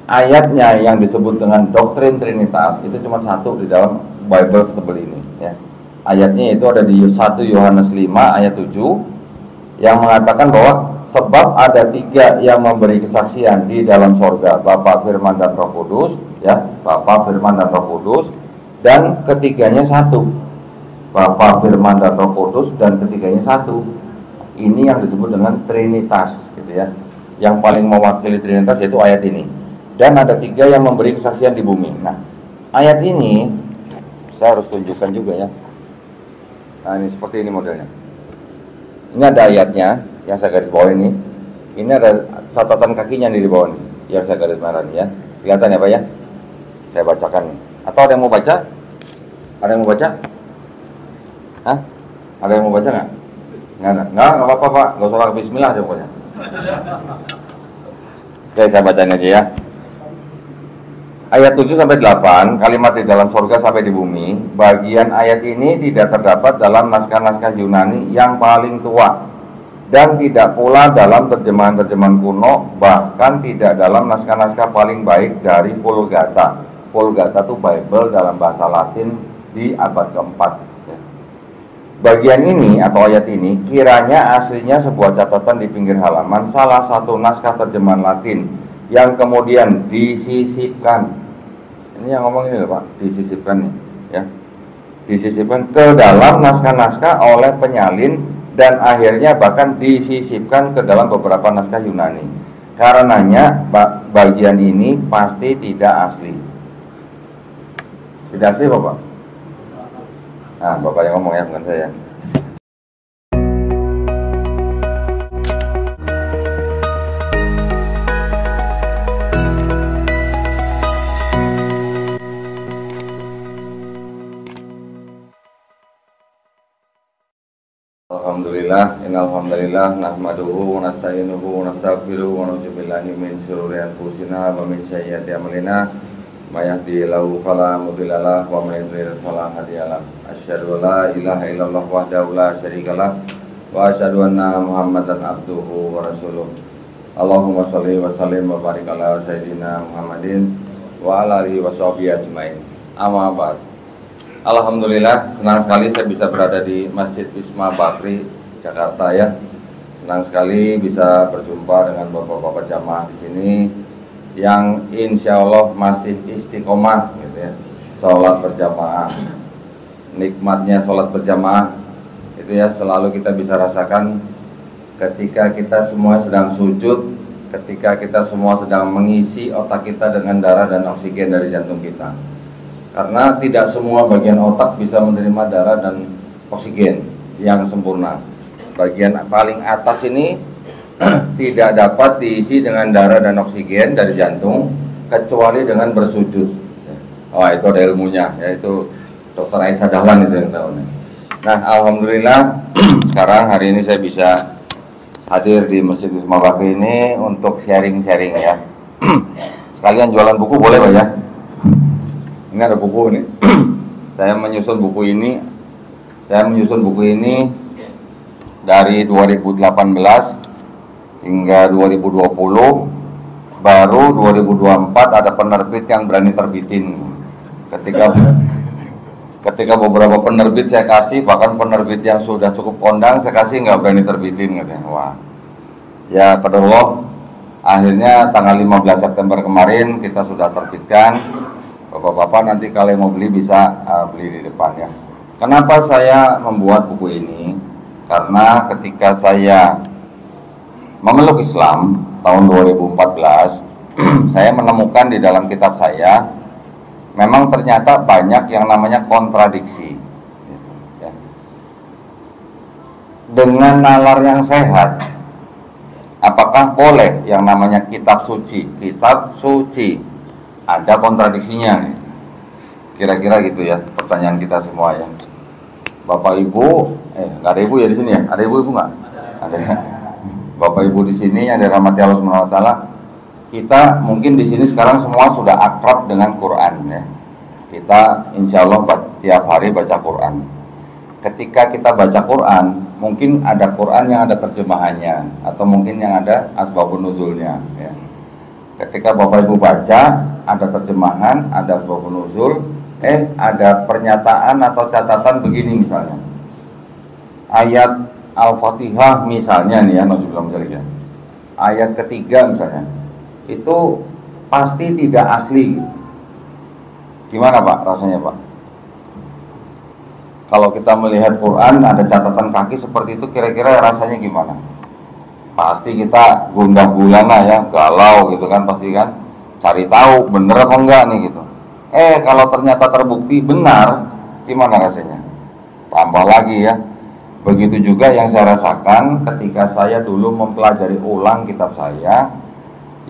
ayatnya yang disebut dengan doktrin Trinitas itu cuma satu di dalam Bible setebel ini ya. Ayatnya itu ada di 1 Yohanes 5 ayat 7 yang mengatakan bahwa sebab ada 3 yang memberi kesaksian di dalam sorga, Bapa, Firman, dan Roh Kudus ya. Bapa, Firman, dan Roh Kudus, dan ketiganya satu. Bapa, Firman, dan Roh Kudus, dan ketiganya satu. Ini yang disebut dengan Trinitas gitu ya. Yang paling mewakili Trinitas yaitu ayat ini. Dan ada 3 yang memberi kesaksian di bumi. Nah, ayat ini saya harus tunjukkan juga ya. Nah, ini seperti ini modelnya. Ini ada ayatnya yang saya garis bawah ini. Ini ada catatan kakinya nih di bawah nih, yang saya garis merah nih ya. Kelihatan ya Pak ya? Saya bacakan nih. Atau ada yang mau baca? Ada yang mau baca? Hah? Ada yang mau baca nggak? Nggak apa-apa Pak. Nggak usah pakai bismillah aja pokoknya. Oke, saya bacain aja ya. Ayat 7-8, kalimat di dalam surga sampai di bumi. Bagian ayat ini tidak terdapat dalam naskah-naskah Yunani yang paling tua, dan tidak pula dalam terjemahan-terjemahan kuno, bahkan tidak dalam naskah-naskah paling baik dari Vulgata. Vulgata itu Bible dalam bahasa Latin di abad keempat. Bagian ini atau ayat ini kiranya aslinya sebuah catatan di pinggir halaman salah satu naskah terjemahan Latin yang kemudian disisipkan. Ini yang ngomong ini loh Pak, disisipkan nih ya. Disisipkan ke dalam naskah-naskah oleh penyalin dan akhirnya bahkan disisipkan ke dalam beberapa naskah Yunani. Karenanya bagian ini pasti tidak asli. Tidak asli Bapak? Nah, Bapak yang ngomong ya, bukan saya. Alhamdulillah, innalhamdulillah nahmaduhu wa nasta'inuhu wa nastaghfiruhu wa na'udzu billahi min syururi anfusina wa min sayyiati a'malina. May yahdihillahu fala mudhillalah wa may yudhlil fala hadiyalah. Asyhadu an la ilaha illallah wahdahu la syarikalah wa asyhadu anna Muhammadan abduhu wa rasuluh. Allahumma shalli wa sallim wa barik ala sayyidina Muhammadin wa ala alihi wa sahbihi ajmain. Amma ba'd. Alhamdulillah, senang sekali saya bisa berada di Masjid Wisma Bakri, Jakarta ya. Senang sekali bisa berjumpa dengan bapak-bapak jamaah di sini yang insya Allah masih istiqomah gitu ya, sholat berjamaah. Nikmatnya sholat berjamaah itu ya selalu kita bisa rasakan ketika kita semua sedang sujud, ketika kita semua sedang mengisi otak kita dengan darah dan oksigen dari jantung kita. Karena tidak semua bagian otak bisa menerima darah dan oksigen yang sempurna. Bagian paling atas ini tidak dapat diisi dengan darah dan oksigen dari jantung kecuali dengan bersujud. Oh, itu ada ilmunya, yaitu Dr. Aisyah Dahlan itu yang tahu. Nah, alhamdulillah sekarang hari ini saya bisa hadir di Masjid Wisma Bakri ini untuk sharing-sharing ya. Sekalian jualan buku boleh Pak ya? Ini ada buku nih. Saya menyusun buku ini dari 2018 hingga 2020. Baru 2024 ada penerbit yang berani terbitin. Ketika beberapa penerbit saya kasih, bahkan penerbit yang sudah cukup kondang saya kasih nggak berani terbitin katanya. Wah. Ya qadarullah, akhirnya tanggal 15 September kemarin kita sudah terbitkan. Bapak-bapak nanti kalau mau beli bisa beli di depan ya. Kenapa saya membuat buku ini? Karena ketika saya memeluk Islam tahun 2014, saya menemukan di dalam kitab saya memang ternyata banyak yang namanya kontradiksi gitu, ya. Dengan nalar yang sehat, apakah boleh yang namanya kitab suci ada kontradiksinya? Kira-kira gitu ya pertanyaan kita semua ya. Bapak Ibu, nggak ada ibu ya di sini ya? Ada ibu nggak? Ada. Bapak Ibu di sini yang dirahmati Allah Subhanahu Wa Taala, kita mungkin di sini sekarang semua sudah akrab dengan Quran ya. Kita insya Allah tiap hari baca Quran. Ketika kita baca Quran, mungkin ada Quran yang ada terjemahannya, atau mungkin yang ada asbabun nuzulnya ya. Ketika Bapak Ibu baca, ada terjemahan, ada sebab nuzul, ada pernyataan atau catatan begini misalnya. Ayat Al-Fatihah misalnya nih ya, misalnya. Ayat ketiga misalnya, itu pasti tidak asli. Gimana Pak rasanya Pak? Kalau kita melihat Quran ada catatan kaki seperti itu, kira-kira rasanya gimana? Pasti kita gundah gulana ya, galau gitu kan, pasti kan cari tahu bener apa enggak nih gitu. Kalau ternyata terbukti benar, gimana rasanya? Tambah lagi ya. Begitu juga yang saya rasakan ketika saya dulu mempelajari ulang kitab saya,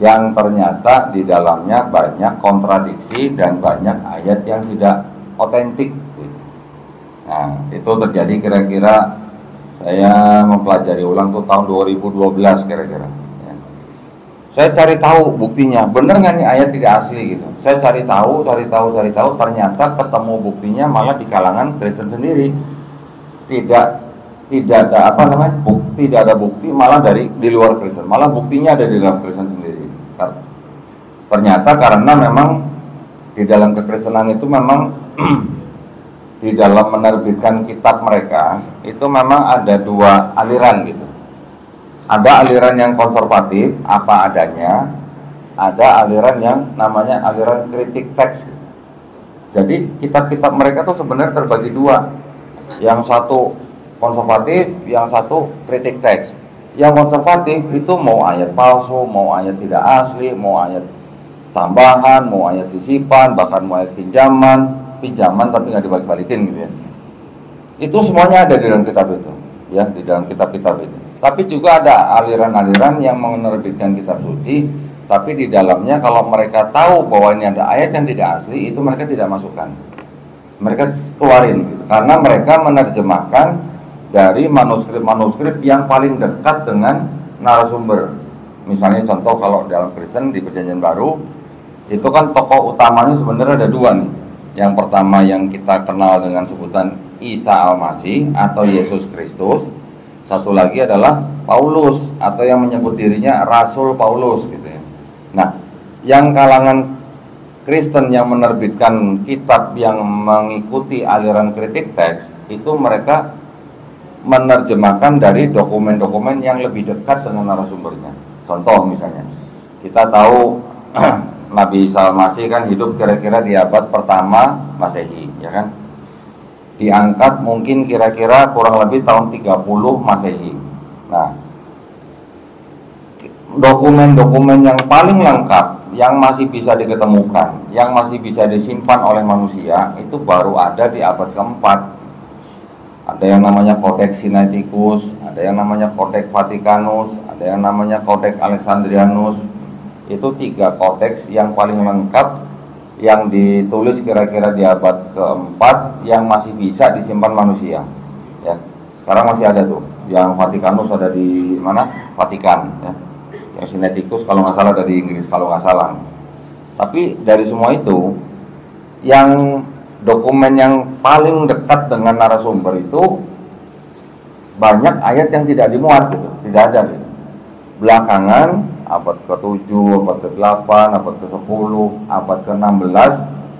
yang ternyata di dalamnya banyak kontradiksi dan banyak ayat yang tidak otentik gitu. Nah, itu terjadi kira-kira saya mempelajari ulang tuh tahun 2012 kira-kira ya. Saya cari tahu buktinya, bener nggak nih ayat tidak asli gitu. Saya cari tahu, ternyata ketemu buktinya malah di kalangan Kristen sendiri. Tidak ada tidak ada bukti malah di luar Kristen, malah buktinya ada di dalam Kristen sendiri. Ternyata karena memang di dalam kekristenan itu memang di dalam menerbitkan kitab mereka itu memang ada dua aliran gitu. Ada aliran yang konservatif apa adanya, ada aliran yang namanya aliran kritik teks. Jadi kitab-kitab mereka tuh sebenarnya terbagi dua. Yang satu konservatif, yang satu kritik teks. Yang konservatif itu mau ayat palsu, mau ayat tidak asli, mau ayat tambahan, mau ayat sisipan, bahkan mau ayat pinjaman tapi nggak dibalik-balikin gitu ya. Itu semuanya ada di dalam kitab itu, ya, di dalam kitab-kitab itu. Tapi juga ada aliran-aliran yang menerbitkan kitab suci, tapi di dalamnya kalau mereka tahu bahwa ini ada ayat yang tidak asli, itu mereka tidak masukkan. Mereka keluarin gitu. Karena mereka menerjemahkan dari manuskrip-manuskrip yang paling dekat dengan narasumber. Misalnya contoh kalau dalam Kristen di Perjanjian Baru, itu kan tokoh utamanya sebenarnya ada dua nih. Yang pertama yang kita kenal dengan sebutan Isa Al-Masih atau Yesus Kristus. Satu lagi adalah Paulus atau yang menyebut dirinya Rasul Paulus gitu ya. Nah, yang kalangan Kristen yang menerbitkan kitab yang mengikuti aliran kritik teks, itu mereka menerjemahkan dari dokumen-dokumen yang lebih dekat dengan narasumbernya. Contoh misalnya, kita tahu Nabi Isa Al-Masih kan hidup kira-kira di abad pertama Masehi, ya kan? Diangkat mungkin kira-kira kurang lebih tahun 30 Masehi. Nah, dokumen-dokumen yang paling lengkap, yang masih bisa diketemukan, yang masih bisa disimpan oleh manusia, itu baru ada di abad keempat. Ada yang namanya Codex Sinaiticus, ada yang namanya Codex Vaticanus, ada yang namanya Codex Alexandrianus. Itu 3 kodeks yang paling lengkap yang ditulis kira-kira di abad keempat yang masih bisa disimpan manusia ya. Sekarang masih ada tuh, yang Vaticanus ada di mana? Vatikan ya. Yang Sinaiticus kalau nggak salah ada di Inggris kalau nggak salah. Tapi dari semua itu, yang dokumen yang paling dekat dengan narasumber itu banyak ayat yang tidak dimuat gitu, tidak ada gitu. Belakangan abad ke-7, abad ke-8, abad ke-10, abad ke-16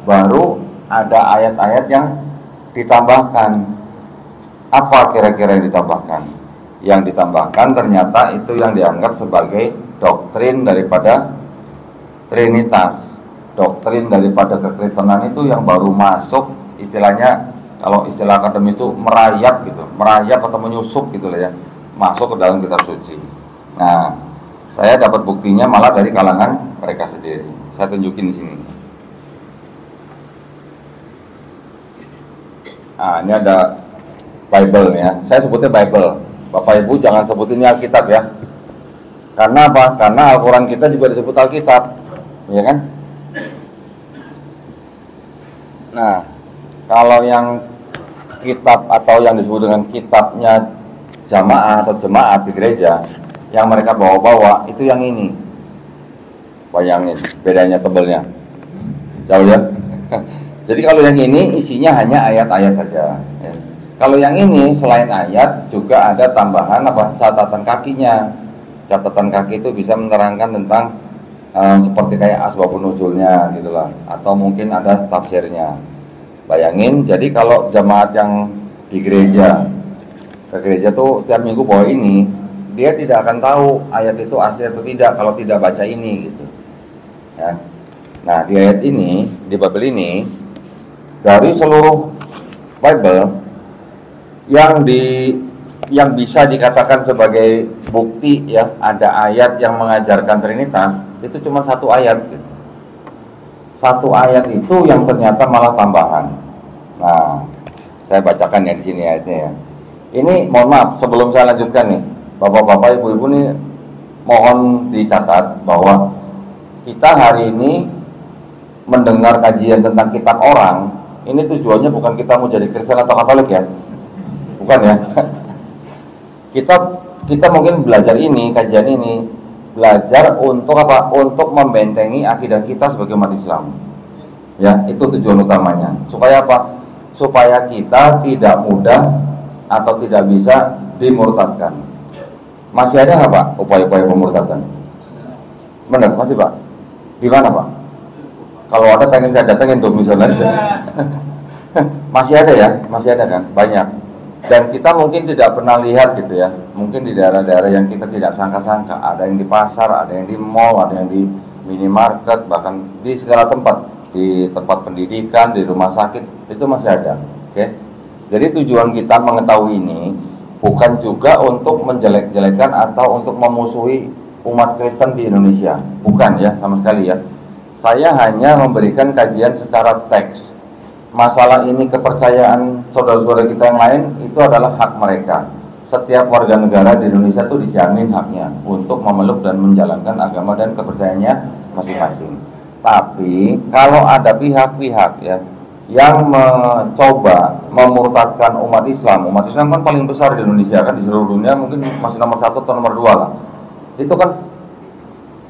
baru ada ayat-ayat yang ditambahkan. Apa kira-kira yang ditambahkan? Yang ditambahkan ternyata itu yang dianggap sebagai doktrin daripada Trinitas. Doktrin daripada kekristenan itu yang baru masuk, istilahnya kalau istilah akademis itu merayap gitu, merayap atau menyusup gitu lah ya, masuk ke dalam kitab suci. Nah, saya dapat buktinya malah dari kalangan mereka sendiri. Saya tunjukin di sini. Nah, ini ada Bible ya. Saya sebutnya Bible. Bapak Ibu jangan sebut ini Alkitab ya. Karena apa? Karena Al-Quran kita juga disebut Alkitab, ya kan? Nah, kalau yang kitab atau yang disebut dengan kitabnya jamaah atau jemaat di gereja, yang mereka bawa-bawa itu yang ini. Bayangin bedanya tebelnya jauh ya. Jadi kalau yang ini isinya hanya ayat-ayat saja ya. Kalau yang ini selain ayat juga ada tambahan catatan kakinya. Catatan kaki itu bisa menerangkan tentang seperti kayak asbabun nuzulnya gitulah, atau mungkin ada tafsirnya. Bayangin, jadi kalau jamaah yang di gereja, ke gereja tuh setiap minggu bawa ini, dia tidak akan tahu ayat itu asli atau tidak kalau tidak baca ini gitu ya. Nah, di ayat ini, di Bible ini, dari seluruh Bible yang bisa dikatakan sebagai bukti ya, ada ayat yang mengajarkan Trinitas, itu cuma satu ayat gitu. Satu ayat itu yang ternyata malah tambahan. Nah, saya bacakan ya di sini ayatnya ya. Ini mohon maaf sebelum saya lanjutkan nih, Bapak-bapak, Ibu-ibu nih, mohon dicatat bahwa kita hari ini mendengar kajian tentang kitab orang, ini tujuannya bukan kita mau jadi Kristen atau Katolik ya. Bukan ya. Kita mungkin belajar ini, kajian ini, belajar untuk apa? Untuk membentengi akidah kita sebagai umat Islam. Ya, itu tujuan utamanya. Supaya apa? Supaya kita tidak mudah atau tidak bisa dimurtadkan. Masih ada nggak Pak upaya-upaya pemurtadan? Benar, masih Pak? Di mana Pak? Kalau ada pengen saya datangin tuh misalnya. Masih ada ya? Masih ada kan? Banyak. Dan kita mungkin tidak pernah lihat gitu ya. Mungkin di daerah-daerah yang kita tidak sangka-sangka. Ada yang di pasar, ada yang di mall, ada yang di minimarket, bahkan di segala tempat. Di tempat pendidikan, di rumah sakit, itu masih ada. Oke? Jadi tujuan kita mengetahui ini bukan juga untuk menjelek-jelekan atau untuk memusuhi umat Kristen di Indonesia. Bukan ya, sama sekali ya. Saya hanya memberikan kajian secara teks. Masalah ini kepercayaan saudara-saudara kita yang lain itu adalah hak mereka. Setiap warga negara di Indonesia itu dijamin haknya untuk memeluk dan menjalankan agama dan kepercayaannya masing-masing. Tapi kalau ada pihak-pihak ya yang mencoba memurtadkan umat Islam kan paling besar di Indonesia, kan di seluruh dunia mungkin masih nomor 1 atau nomor 2 lah. Itu kan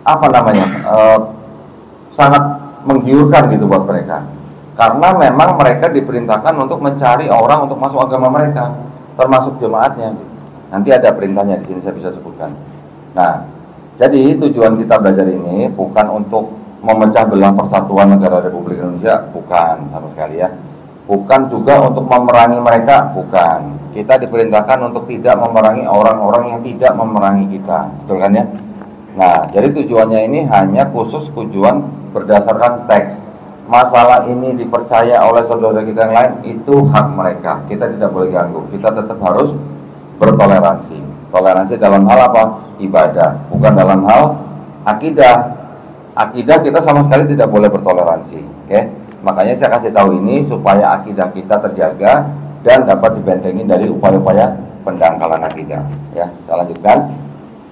apa namanya sangat menggiurkan gitu buat mereka, karena memang mereka diperintahkan untuk mencari orang untuk masuk agama mereka, termasuk jemaatnya gitu. Nanti ada perintahnya di sini, saya bisa sebutkan. Nah, jadi tujuan kita belajar ini bukan untuk memecah belah persatuan negara Republik Indonesia, bukan sama sekali ya. Bukan juga untuk memerangi mereka, bukan. Kita diperintahkan untuk tidak memerangi orang-orang yang tidak memerangi kita, betul kan ya? Nah, jadi tujuannya ini hanya khusus tujuan berdasarkan teks. Masalah ini dipercaya oleh saudara kita yang lain, itu hak mereka. Kita tidak boleh ganggu. Kita tetap harus bertoleransi. Toleransi dalam hal apa? Ibadah, bukan dalam hal akidah. Akidah kita sama sekali tidak boleh bertoleransi. Oke? Makanya saya kasih tahu ini supaya akidah kita terjaga dan dapat dibentengi dari upaya-upaya pendangkalan akidah. Ya, saya lanjutkan.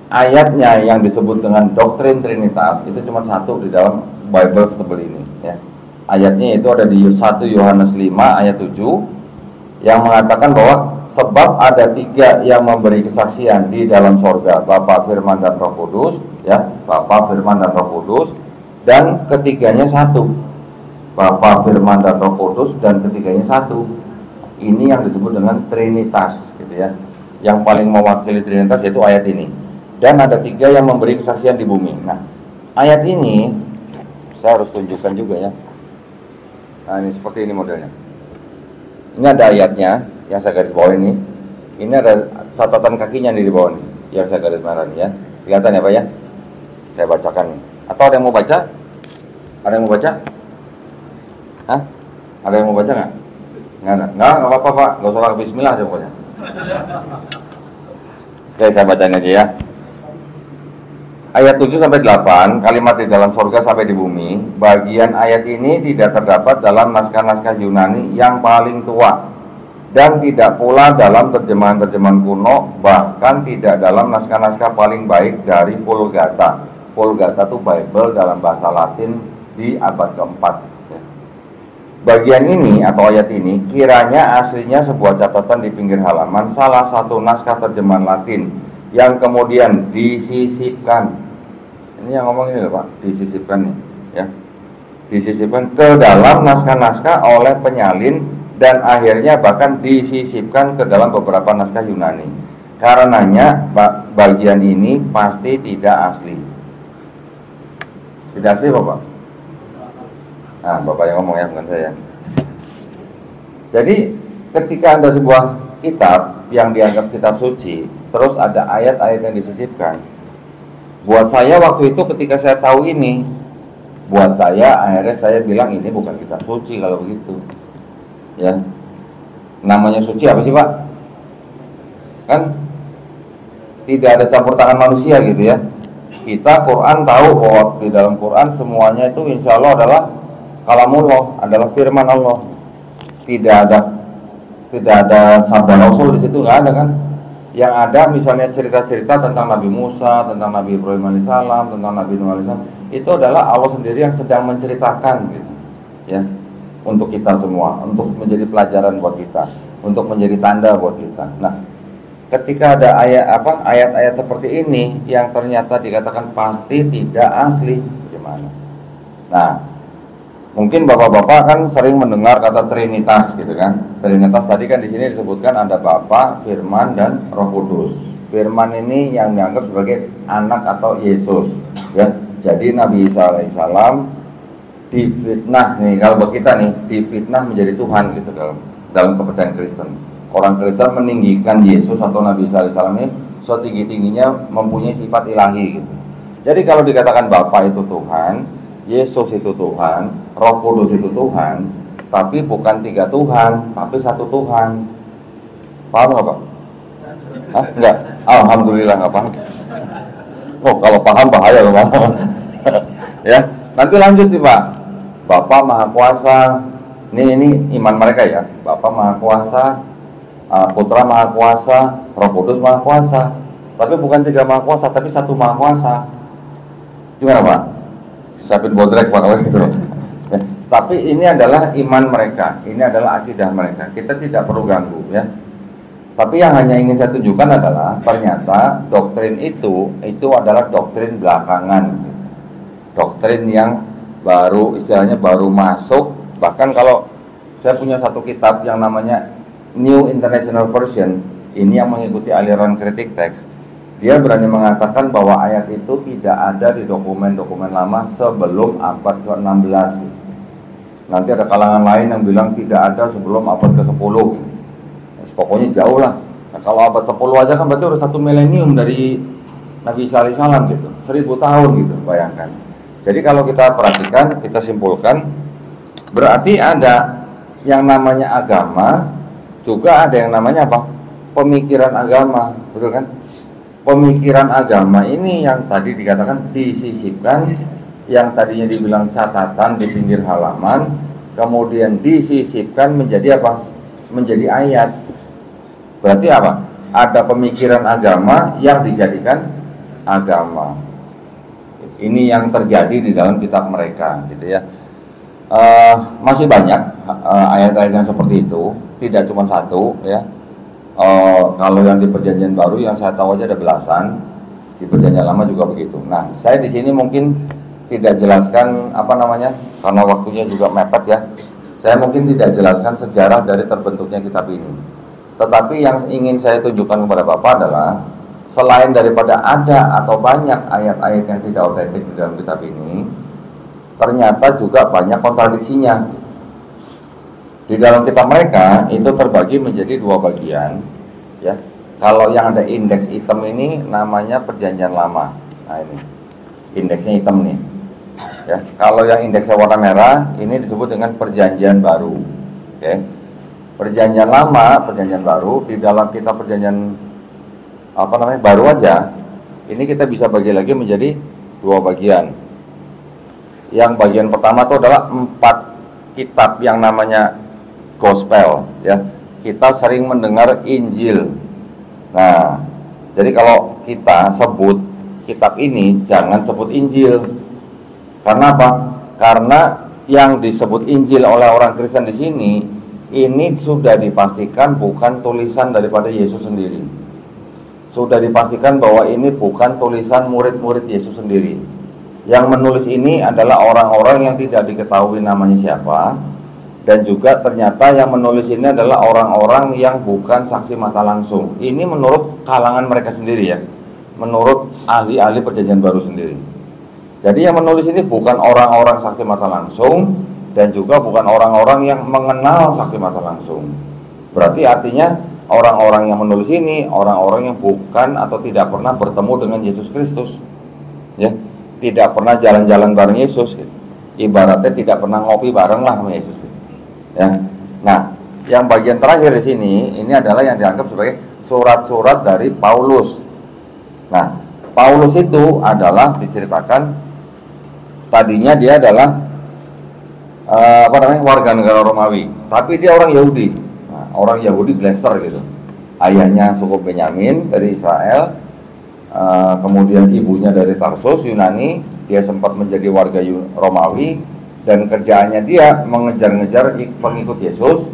Ayatnya yang disebut dengan doktrin Trinitas itu cuma satu di dalam Bible setebal ini ya. Ayatnya itu ada di 1 Yohanes 5 ayat 7 yang mengatakan bahwa sebab ada 3 yang memberi kesaksian di dalam sorga, Bapa, Firman, dan Roh Kudus ya. Bapa, Firman, dan Roh Kudus, dan ketiganya satu. Bapa, Firman, dan Roh Kudus, dan ketiganya satu. Ini yang disebut dengan Trinitas gitu ya. Yang paling mewakili Trinitas yaitu ayat ini. Dan ada 3 yang memberi kesaksian di bumi. Nah, ayat ini saya harus tunjukkan juga ya. Nah, ini seperti ini modelnya. Ini ada ayatnya yang saya garis bawah ini. Ini ada catatan kakinya nih di bawah nih, yang saya garis merah nih ya. Kelihatan ya Pak ya? Saya bacakan nih. Atau ada yang mau baca? Ada yang mau baca? Hah? Ada yang mau baca nggak? Nggak apa-apa Pak. Nggak usah pakai bismillah aja pokoknya. Oke, saya bacain aja ya. Ayat 7-8, kalimat di dalam surga sampai di bumi. Bagian ayat ini tidak terdapat dalam naskah-naskah Yunani yang paling tua, dan tidak pula dalam terjemahan-terjemahan kuno, bahkan tidak dalam naskah-naskah paling baik dari Vulgata. Vulgata itu Bible dalam bahasa Latin di abad keempat. Bagian ini atau ayat ini kiranya aslinya sebuah catatan di pinggir halaman salah satu naskah terjemahan Latin yang kemudian disisipkan. Ini yang ngomong ini loh Pak, disisipkan nih ya. Disisipkan ke dalam naskah-naskah oleh penyalin, dan akhirnya bahkan disisipkan ke dalam beberapa naskah Yunani. Karenanya bagian ini pasti tidak asli. Tidak asli Bapak? Nah, Bapak yang ngomong ya, bukan saya. Jadi ketika ada sebuah kitab yang dianggap kitab suci, terus ada ayat-ayat yang disisipkan, buat saya waktu itu ketika saya tahu ini, buat saya akhirnya saya bilang ini bukan kitab suci kalau begitu. Ya. Namanya suci apa sih Pak? Kan tidak ada campur tangan manusia gitu ya. Kita Quran tahu bahwa di dalam Quran semuanya itu insya Allah adalah kalamullah, adalah firman Allah. Tidak ada sabda Rasul di situ, nggak ada kan? Yang ada misalnya cerita-cerita tentang Nabi Musa, tentang Nabi Ibrahim alaihissalam, tentang Nabi Nuh alaihissalam, itu adalah Allah sendiri yang sedang menceritakan gitu. Ya. Untuk kita semua, untuk menjadi pelajaran buat kita, untuk menjadi tanda buat kita. Nah, ketika ada ayat-ayat seperti ini yang ternyata dikatakan pasti tidak asli, bagaimana? Nah, mungkin bapak-bapak kan sering mendengar kata Trinitas gitu kan. Trinitas tadi kan di sini disebutkan ada Bapa, Firman dan Roh Kudus. Firman ini yang dianggap sebagai anak atau Yesus, ya. Jadi Nabi Isa alaihissalam difitnah nih, kalau buat kita nih, difitnah menjadi Tuhan gitu dalam kepercayaan Kristen. Orang Kristen meninggikan Yesus atau Nabi Isa alaihissalam ini setinggi-tingginya mempunyai sifat ilahi gitu. Jadi kalau dikatakan Bapa itu Tuhan, Yesus itu Tuhan, Roh Kudus itu Tuhan, tapi bukan 3 Tuhan, tapi 1 Tuhan. Paham nggak Pak? Hah? Enggak? Alhamdulillah nggak paham. Oh, kalau paham bahaya loh Pak. Ya, nanti lanjut nih Pak. Bapa Maha Kuasa, ini iman mereka ya. Bapa Maha Kuasa, Putra Maha Kuasa, Roh Kudus Maha Kuasa. Tapi bukan 3 Maha Kuasa, tapi 1 Maha Kuasa. Gimana Pak? Siapin bodrek Pak kalau gitu. Ya, tapi ini adalah iman mereka, ini adalah akidah mereka. Kita tidak perlu ganggu ya. Tapi yang hanya ingin saya tunjukkan adalah ternyata doktrin itu adalah doktrin belakangan, gitu. Doktrin yang baru, istilahnya baru masuk. Bahkan kalau saya punya satu kitab yang namanya New International Version, ini yang mengikuti aliran kritik teks, dia berani mengatakan bahwa ayat itu tidak ada di dokumen-dokumen lama sebelum abad ke-16. Nanti ada kalangan lain yang bilang tidak ada sebelum abad ke-10. Pokoknya jauh lah. Nah, kalau abad 10 aja kan berarti udah 1 milenium dari Nabi Isa alaihissalam gitu, 1000 tahun gitu, bayangkan. Jadi kalau kita perhatikan, kita simpulkan, berarti ada yang namanya agama, juga ada yang namanya apa? Pemikiran agama, betul kan? Pemikiran agama ini yang tadi dikatakan disisipkan, yang tadinya dibilang catatan di pinggir halaman, kemudian disisipkan menjadi apa? Menjadi ayat. Berarti apa? Ada pemikiran agama yang dijadikan agama. Ini yang terjadi di dalam kitab mereka, gitu ya. Masih banyak ayat-ayat yang seperti itu, tidak cuma 1 ya. Kalau yang di Perjanjian Baru yang saya tahu aja ada belasan, di Perjanjian Lama juga begitu. Nah, saya di sini mungkin tidak jelaskan karena waktunya juga mepet ya. Saya mungkin tidak jelaskan sejarah dari terbentuknya kitab ini. Tetapi yang ingin saya tunjukkan kepada Bapak adalah selain daripada ada atau banyak ayat-ayat yang tidak otentik di dalam kitab ini, ternyata juga banyak kontradiksinya. Di dalam kitab mereka itu terbagi menjadi 2 bagian, ya. Kalau yang ada indeks hitam ini namanya Perjanjian Lama. Nah ini indeksnya hitam nih, ya. Kalau yang indeksnya warna merah ini disebut dengan Perjanjian Baru. Oke. Perjanjian Lama, Perjanjian Baru, di dalam kitab Perjanjian baru aja, ini kita bisa bagi lagi menjadi 2 bagian. Yang bagian pertama itu adalah 4 kitab yang namanya Gospel, ya. Kita sering mendengar Injil. Nah, jadi kalau kita sebut kitab ini jangan sebut Injil. Karena apa? Karena yang disebut Injil oleh orang Kristen di sini ini sudah dipastikan bukan tulisan daripada Yesus sendiri. Sudah dipastikan bahwa ini bukan tulisan murid-murid Yesus sendiri. Yang menulis ini adalah orang-orang yang tidak diketahui namanya siapa. Dan juga ternyata yang menulis ini adalah orang-orang yang bukan saksi mata langsung. Ini menurut kalangan mereka sendiri ya. Menurut ahli-ahli Perjanjian Baru sendiri. Jadi yang menulis ini bukan orang-orang saksi mata langsung dan juga bukan orang-orang yang mengenal saksi mata langsung. Berarti artinya orang-orang yang menulis ini orang-orang yang bukan atau tidak pernah bertemu dengan Yesus Kristus, ya, tidak pernah jalan-jalan bareng Yesus, gitu. Ibaratnya tidak pernah ngopi bareng lah sama Yesus, gitu. Ya. Nah, yang bagian terakhir di sini ini adalah yang dianggap sebagai surat-surat dari Paulus. Nah, Paulus itu adalah diceritakan tadinya dia adalah warga negara Romawi, tapi dia orang Yahudi. Nah, orang Yahudi blaster gitu. Ayahnya suku Benyamin dari Israel, kemudian ibunya dari Tarsus Yunani. Dia sempat menjadi warga Romawi dan kerjaannya dia mengejar-ngejar pengikut Yesus,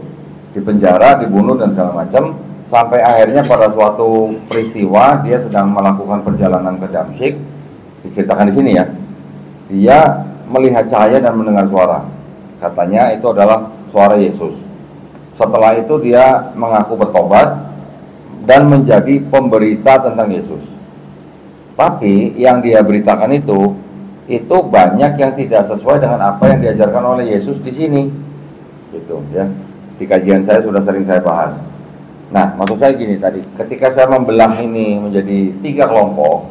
dipenjara, dibunuh dan segala macam, sampai akhirnya pada suatu peristiwa dia sedang melakukan perjalanan ke Damsyik. Diceritakan di sini ya, dia melihat cahaya dan mendengar suara. Katanya itu adalah suara Yesus. Setelah itu dia mengaku bertobat dan menjadi pemberita tentang Yesus. Tapi yang dia beritakan itu banyak yang tidak sesuai dengan apa yang diajarkan oleh Yesus di sini. Gitu ya. Di kajian saya sudah sering saya bahas. Nah, maksud saya gini tadi, ketika saya membelah ini menjadi 3 kelompok,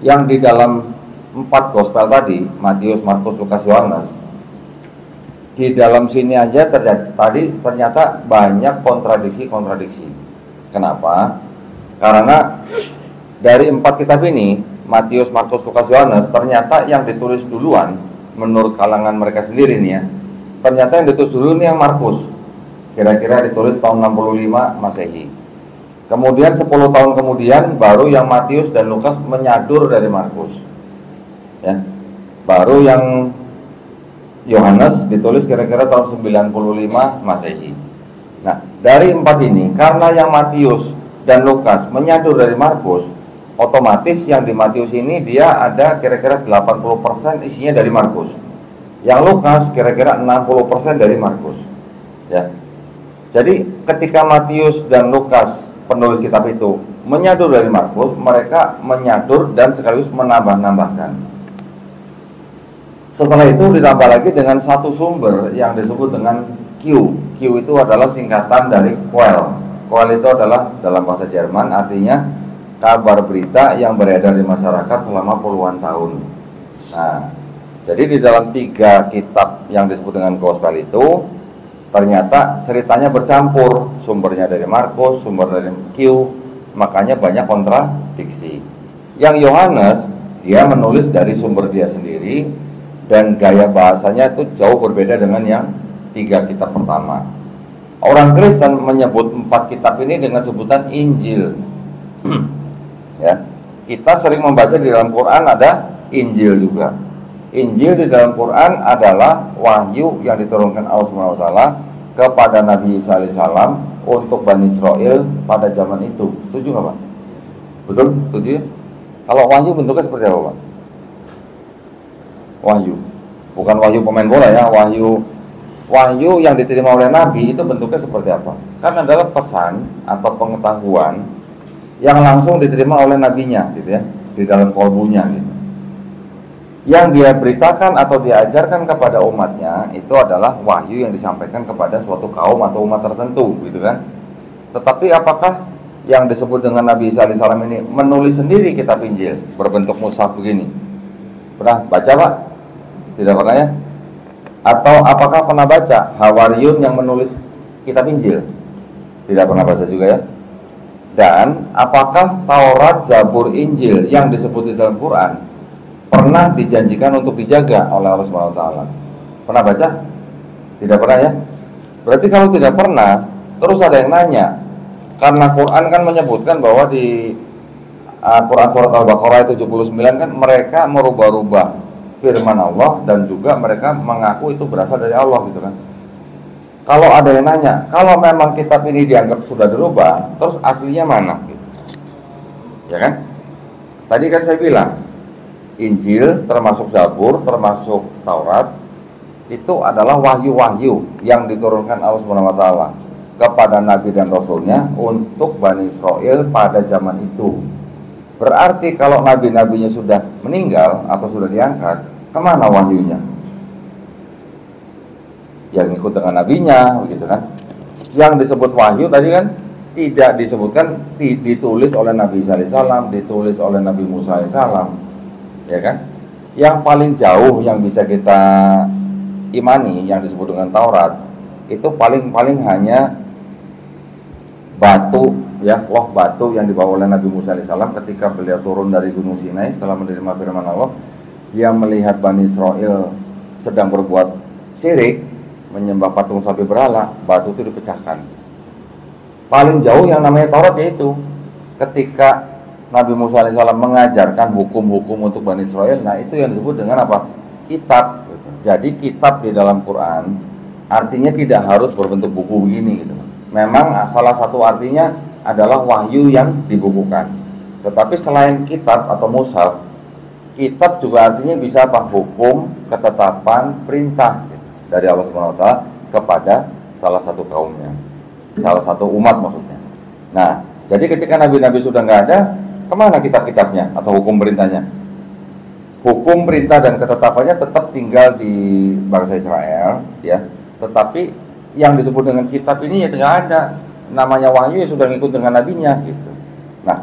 yang di dalam 4 gospel tadi, Matius, Markus, Lukas, Yohanes, di dalam sini aja ternyata banyak kontradiksi. Kenapa? Karena dari 4 kitab ini, Matius, Markus, Lukas, Yohanes, ternyata yang ditulis duluan menurut kalangan mereka sendiri nih ya, ternyata yang ditulis dulu ini yang Markus. Kira-kira ditulis tahun 65 Masehi. Kemudian 10 tahun kemudian baru yang Matius dan Lukas menyadur dari Markus. Ya. Baru yang Yohanes ditulis kira-kira tahun 95 Masehi. Nah, dari 4 ini karena yang Matius dan Lukas menyadur dari Markus, otomatis yang di Matius ini dia ada kira-kira 80% isinya dari Markus. Yang Lukas kira-kira 60% dari Markus. Ya. Jadi ketika Matius dan Lukas penulis kitab itu menyadur dari Markus, mereka menyadur dan sekaligus menambah-nambahkan. Setelah itu ditambah lagi dengan satu sumber yang disebut dengan Q. Q itu adalah singkatan dari Quell. Quell itu adalah dalam bahasa Jerman artinya kabar berita yang beredar di masyarakat selama puluhan tahun. Nah, jadi di dalam 3 kitab yang disebut dengan Gospel itu ternyata ceritanya bercampur, sumbernya dari Markus, sumber dari Q, makanya banyak kontradiksi. Yang Yohanes dia menulis dari sumber dia sendiri dan gaya bahasanya itu jauh berbeda dengan yang 3 kitab pertama. Orang Kristen menyebut 4 kitab ini dengan sebutan Injil. Ya, kita sering membaca di dalam Quran ada Injil juga. Injil di dalam Quran adalah wahyu yang diturunkan Allah SWT kepada Nabi Isa alaihissalam untuk Bani Israel pada zaman itu. Setuju nggak Pak? Betul? Setuju ya? Kalau wahyu bentuknya seperti apa Pak? Wahyu, bukan wahyu pemain bola ya. Wahyu yang diterima oleh Nabi itu bentuknya seperti apa? Karena adalah pesan atau pengetahuan yang langsung diterima oleh nabinya gitu ya, di dalam kolbunya gitu. Yang dia beritakan atau diajarkan kepada umatnya itu adalah wahyu yang disampaikan kepada suatu kaum atau umat tertentu gitu kan. Tetapi apakah yang disebut dengan Nabi Isa alaihissalam ini menulis sendiri kitab Injil berbentuk mushaf begini? Pernah baca Pak? Tidak pernah ya? Atau apakah pernah baca Hawariyun yang menulis kitab Injil? Tidak pernah baca juga ya? Dan apakah Taurat, Zabur, Injil yang disebut di dalam Quran pernah dijanjikan untuk dijaga oleh Allah SWT? Pernah baca? Tidak pernah ya? Berarti kalau tidak pernah, terus ada yang nanya. Karena Quran kan menyebutkan bahwa di Quran surat Al-Baqarah 79 kan mereka merubah-rubah firman Allah dan juga mereka mengaku itu berasal dari Allah gitu kan. Kalau ada yang nanya, kalau memang kitab ini dianggap sudah dirubah, terus aslinya mana? Gitu. Ya kan? Tadi kan saya bilang Injil termasuk Zabur, termasuk Taurat itu adalah wahyu-wahyu yang diturunkan Allah SWT kepada Nabi dan Rasulnya untuk Bani Israel pada zaman itu. Berarti kalau nabi-nabinya sudah meninggal atau sudah diangkat, kemana wahyunya? Yang ikut dengan nabinya, begitu kan? Yang disebut wahyu tadi kan tidak disebutkan ditulis oleh Nabi Isa alaihissalam, ditulis oleh Nabi Musa alaihissalam, ya kan? Yang paling jauh yang bisa kita imani yang disebut dengan Taurat itu paling hanya batu, ya, loh batu yang dibawa oleh Nabi Musa alaihissalam ketika beliau turun dari Gunung Sinai setelah menerima firman Allah. Dia melihat Bani Israel sedang berbuat syirik, menyembah patung sapi berhala, batu itu dipecahkan. Paling jauh yang namanya Taurat yaitu ketika Nabi Musa alaihissalam mengajarkan hukum-hukum untuk Bani Israel. Nah, itu yang disebut dengan apa? Kitab gitu. Jadi kitab di dalam Quran artinya tidak harus berbentuk buku begini gitu. Memang salah satu artinya adalah wahyu yang dibukukan. Tetapi selain kitab atau mushaf, kitab juga artinya bisa apa? Hukum, ketetapan, perintah gitu, dari Allah Subhanahu wa taala kepada salah satu kaumnya, salah satu umat maksudnya. Nah, jadi ketika nabi-nabi sudah nggak ada, kemana kitab-kitabnya atau hukum perintahnya? Hukum, perintah, dan ketetapannya tetap tinggal di bangsa Israel, ya. Tetapi yang disebut dengan kitab ini ya tidak ada. Namanya wahyu ya sudah ngikut dengan nabinya gitu. Nah,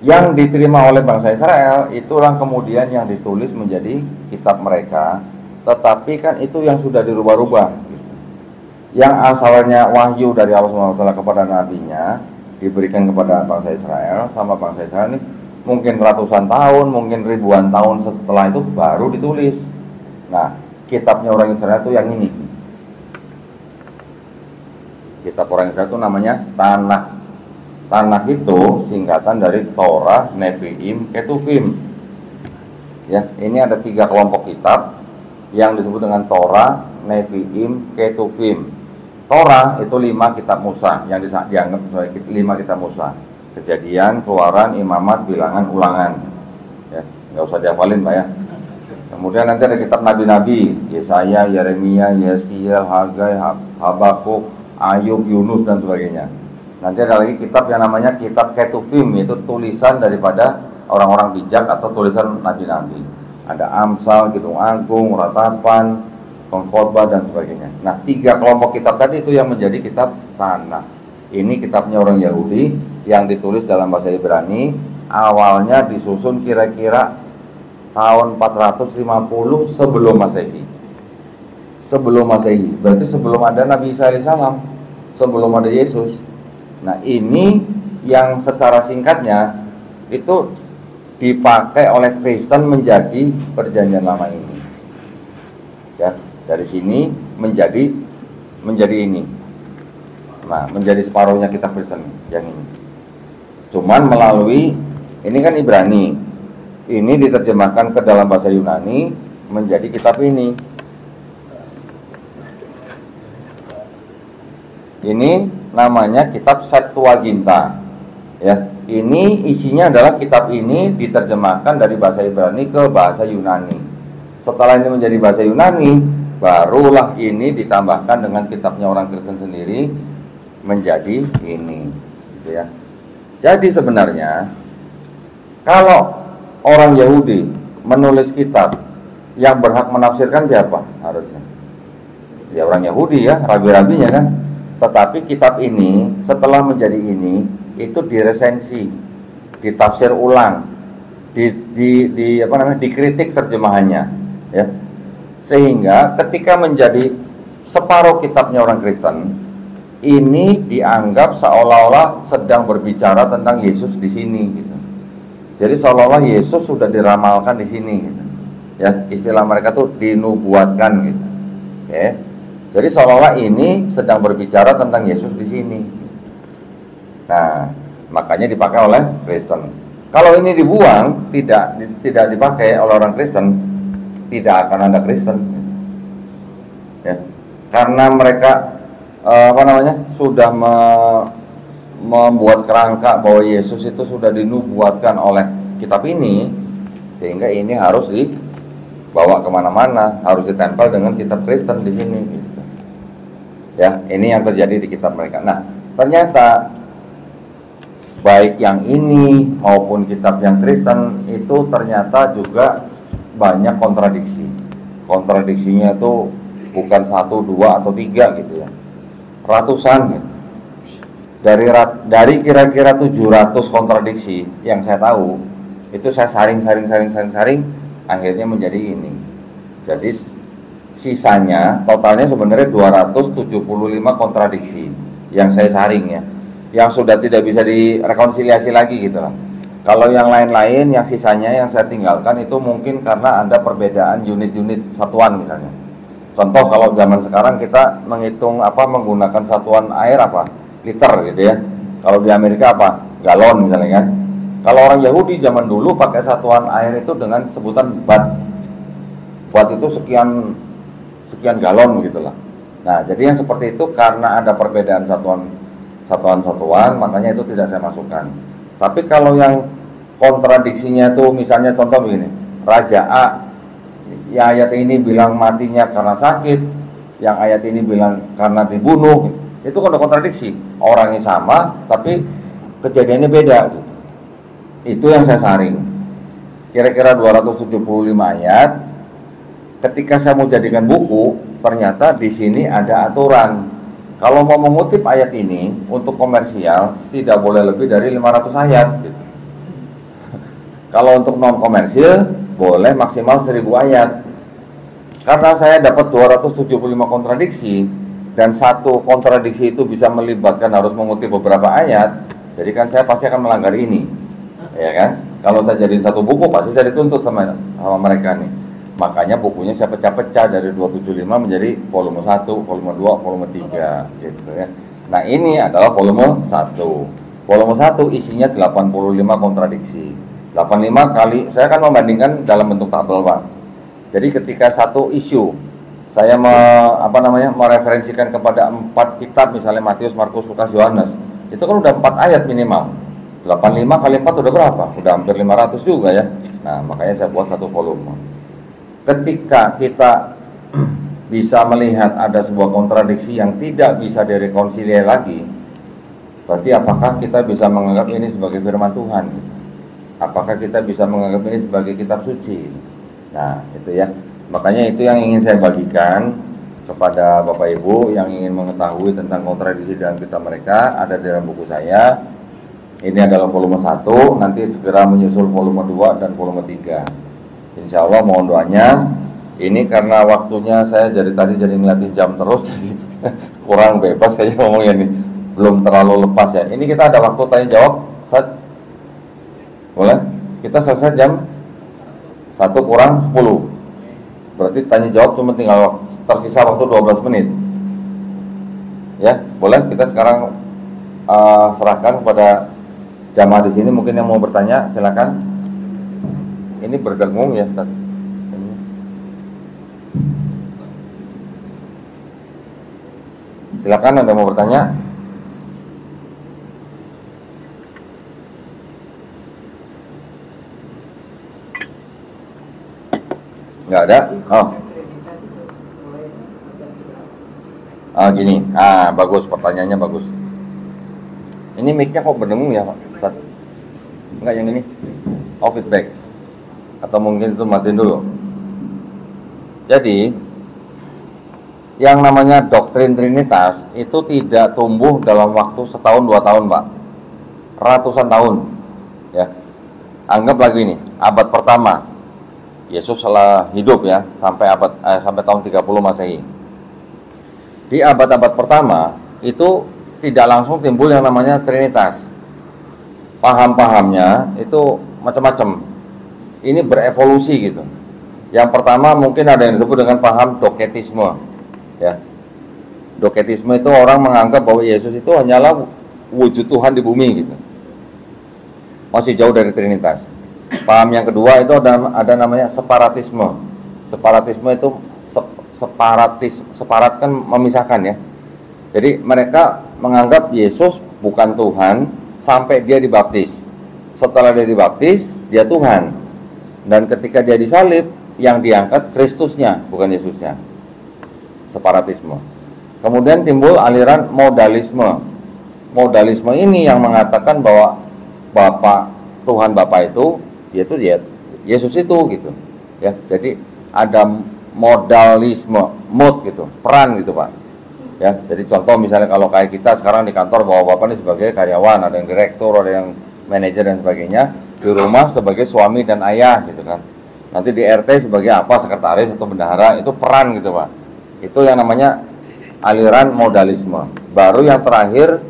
yang diterima oleh bangsa Israel itulah kemudian yang ditulis menjadi kitab mereka. Tetapi kan itu yang sudah dirubah-rubah gitu. Yang asalnya wahyu dari Allah SWT kepada nabinya diberikan kepada bangsa Israel, sama bangsa Israel ini mungkin ratusan tahun, mungkin ribuan tahun setelah itu baru ditulis. Nah, kitabnya orang Israel itu yang ini. Kitab orang Israel itu namanya Tanakh. Tanakh itu singkatan dari Torah, Nevi'im, Ketuvim. Ya, ini ada 3 kelompok kitab yang disebut dengan Torah, Nevi'im, Ketuvim. Torah itu 5 kitab Musa yang dianggap sebagai 5 kitab Musa. Kejadian, Keluaran, Imamat, Bilangan, Ulangan. Ya, nggak usah dihafalin, Pak ya. Kemudian nanti ada kitab nabi-nabi, Yesaya, Yeremia, Yeskiel, Hagai, Habakuk, Ayub, Yunus, dan sebagainya. Nanti ada lagi kitab yang namanya kitab Ketuvim, yaitu tulisan daripada orang-orang bijak atau tulisan nabi-nabi. Ada Amsal, Kidung Agung, Ratapan, Pengkhotbah, dan sebagainya. Nah, 3 kelompok kitab tadi itu yang menjadi kitab Tanakh. Ini kitabnya orang Yahudi yang ditulis dalam bahasa Ibrani. Awalnya disusun kira-kira tahun 450 sebelum Masehi. Sebelum Masehi, berarti sebelum ada Nabi Isa alaihissalam, sebelum ada Yesus. Nah, ini yang secara singkatnya itu dipakai oleh Kristen menjadi perjanjian lama ini. Ya, dari sini menjadi ini. Nah, menjadi separuhnya kitab Kristen yang ini. Cuman melalui ini kan Ibrani. Ini diterjemahkan ke dalam bahasa Yunani menjadi kitab ini. Ini namanya kitab Septuaginta. Ya, ini isinya adalah kitab ini diterjemahkan dari bahasa Ibrani ke bahasa Yunani. Setelah ini menjadi bahasa Yunani, barulah ini ditambahkan dengan kitabnya orang Kristen sendiri menjadi ini, gitu ya. Jadi sebenarnya kalau orang Yahudi menulis kitab, yang berhak menafsirkan siapa harusnya? Ya orang Yahudi ya, rabi-rabinya kan. Tetapi kitab ini setelah menjadi ini itu diresensi, ditafsir ulang, dikritik terjemahannya, ya. Sehingga ketika menjadi separuh kitabnya orang Kristen, ini dianggap seolah-olah sedang berbicara tentang Yesus di sini, gitu. Jadi seolah-olah Yesus sudah diramalkan di sini, gitu. Ya, istilah mereka tuh dinubuatkan, gitu. Ya. Jadi seolah-olah ini sedang berbicara tentang Yesus di sini. Nah, makanya dipakai oleh Kristen. Kalau ini dibuang, tidak dipakai oleh orang Kristen, tidak akan ada Kristen. Ya, karena mereka sudah membuat kerangka bahwa Yesus itu sudah dinubuatkan oleh kitab ini, sehingga ini harus dibawa kemana-mana, harus ditempel dengan kitab Kristen di sini. Gitu. Ya, ini yang terjadi di kitab mereka. Nah, ternyata baik yang ini maupun kitab yang Kristen itu ternyata juga banyak kontradiksi. Kontradiksinya itu bukan 1, 2, atau 3 gitu ya, ratusan gitu. Dari kira-kira 700 kontradiksi yang saya tahu, itu saya saring, akhirnya menjadi ini. Jadi sisanya totalnya sebenarnya 275 kontradiksi yang saya saring ya, yang sudah tidak bisa direkonsiliasi lagi gitu lah. Kalau yang lain-lain, yang sisanya yang saya tinggalkan itu mungkin karena ada perbedaan unit-unit satuan misalnya. Contoh kalau zaman sekarang kita menghitung menggunakan satuan air liter gitu ya. Kalau di Amerika galon misalnya kan. Kalau orang Yahudi zaman dulu pakai satuan air itu dengan sebutan bat. Bat itu sekian galon gitulah. Nah, jadi yang seperti itu karena ada perbedaan satuan, makanya itu tidak saya masukkan. Tapi kalau yang kontradiksinya itu misalnya contoh begini, Raja A ya ayat ini bilang matinya karena sakit, yang ayat ini bilang karena dibunuh, itu kan ada kontradiksi. Orangnya sama tapi kejadiannya beda gitu. Itu yang saya saring. Kira-kira 275 ayat. Ketika saya mau jadikan buku, ternyata di sini ada aturan. Kalau mau mengutip ayat ini untuk komersial tidak boleh lebih dari 500 ayat gitu. Kalau untuk non komersil boleh maksimal 1000 ayat. Karena saya dapat 275 kontradiksi dan satu kontradiksi itu bisa melibatkan harus mengutip beberapa ayat, jadi kan saya pasti akan melanggar ini, ya kan? Kalau saya jadiin satu buku pasti saya dituntut sama mereka nih. Makanya bukunya saya pecah-pecah dari 275 menjadi volume 1, volume 2, volume 3 gitu ya. Nah, ini adalah volume 1. Volume 1 isinya 85 kontradiksi. 85 kali, saya akan membandingkan dalam bentuk tabel, Pak. Jadi ketika satu isu saya mereferensikan kepada 4 kitab, misalnya Matius, Markus, Lukas, Yohanes, itu kan udah 4 ayat minimal. 85 kali 4 udah berapa? Udah hampir 500 juga ya. Nah, makanya saya buat satu volume. Ketika kita bisa melihat ada sebuah kontradiksi yang tidak bisa direkonsiliasi lagi, berarti apakah kita bisa menganggap ini sebagai firman Tuhan? Apakah kita bisa menganggap ini sebagai kitab suci? Nah, itu ya. Makanya itu yang ingin saya bagikan kepada Bapak Ibu yang ingin mengetahui tentang kontradiksi dalam kitab mereka, ada dalam buku saya. Ini adalah volume 1, nanti segera menyusul volume 2 dan volume 3. Insya Allah mohon doanya. Ini karena waktunya saya jadi ngeliatin jam terus, jadi kurang bebas kayaknya ngomongnya nih, belum terlalu lepas ya. Ini kita ada waktu tanya jawab, Ustaz? Boleh? Kita selesai jam 1 kurang 10. Berarti tanya jawab cuma tinggal tersisa waktu 12 menit. Ya, boleh kita sekarang serahkan kepada jamaah di sini, mungkin yang mau bertanya silakan. Ini berdengung ya, Ustaz. Silakan, ada mau bertanya? Enggak ada? Oh. Gini. Bagus, pertanyaannya bagus. Ini mic-nya kok berdengung ya, Pak Ustaz? Enggak yang ini? Oh, feedback. Atau mungkin itu matiin dulu. Jadi yang namanya doktrin Trinitas itu tidak tumbuh dalam waktu setahun 2 tahun, Pak. Ratusan tahun ya. Anggap lagi ini, abad pertama Yesus telah hidup ya, sampai tahun 30 Masehi. Di abad-abad pertama itu tidak langsung timbul yang namanya Trinitas. Paham-pahamnya itu macam-macam. Ini berevolusi gitu. Yang pertama mungkin ada yang disebut dengan paham doketisme ya. Doketisme itu orang menganggap bahwa Yesus itu hanyalah wujud Tuhan di bumi gitu. Masih jauh dari Trinitas. Paham yang kedua itu ada namanya separatisme. Separatisme itu separat kan memisahkan ya. Jadi mereka menganggap Yesus bukan Tuhan sampai dia dibaptis. Setelah dia dibaptis, dia Tuhan. Dan ketika dia disalib, yang diangkat Kristusnya, bukan Yesusnya. Separatisme. Kemudian timbul aliran modalisme. Modalisme ini yang mengatakan bahwa Bapa, Tuhan Bapa itu, yaitu Yesus itu gitu. Ya, jadi ada modalisme, mood gitu, peran gitu Pak. Ya, jadi contoh misalnya kalau kayak kita sekarang di kantor bahwa Bapak ini sebagai karyawan, ada yang direktur, ada yang manajer dan sebagainya, di rumah sebagai suami dan ayah gitu kan. Nanti di RT sebagai apa, sekretaris atau bendahara, itu peran gitu Pak. Itu yang namanya aliran modalisme. Baru yang terakhir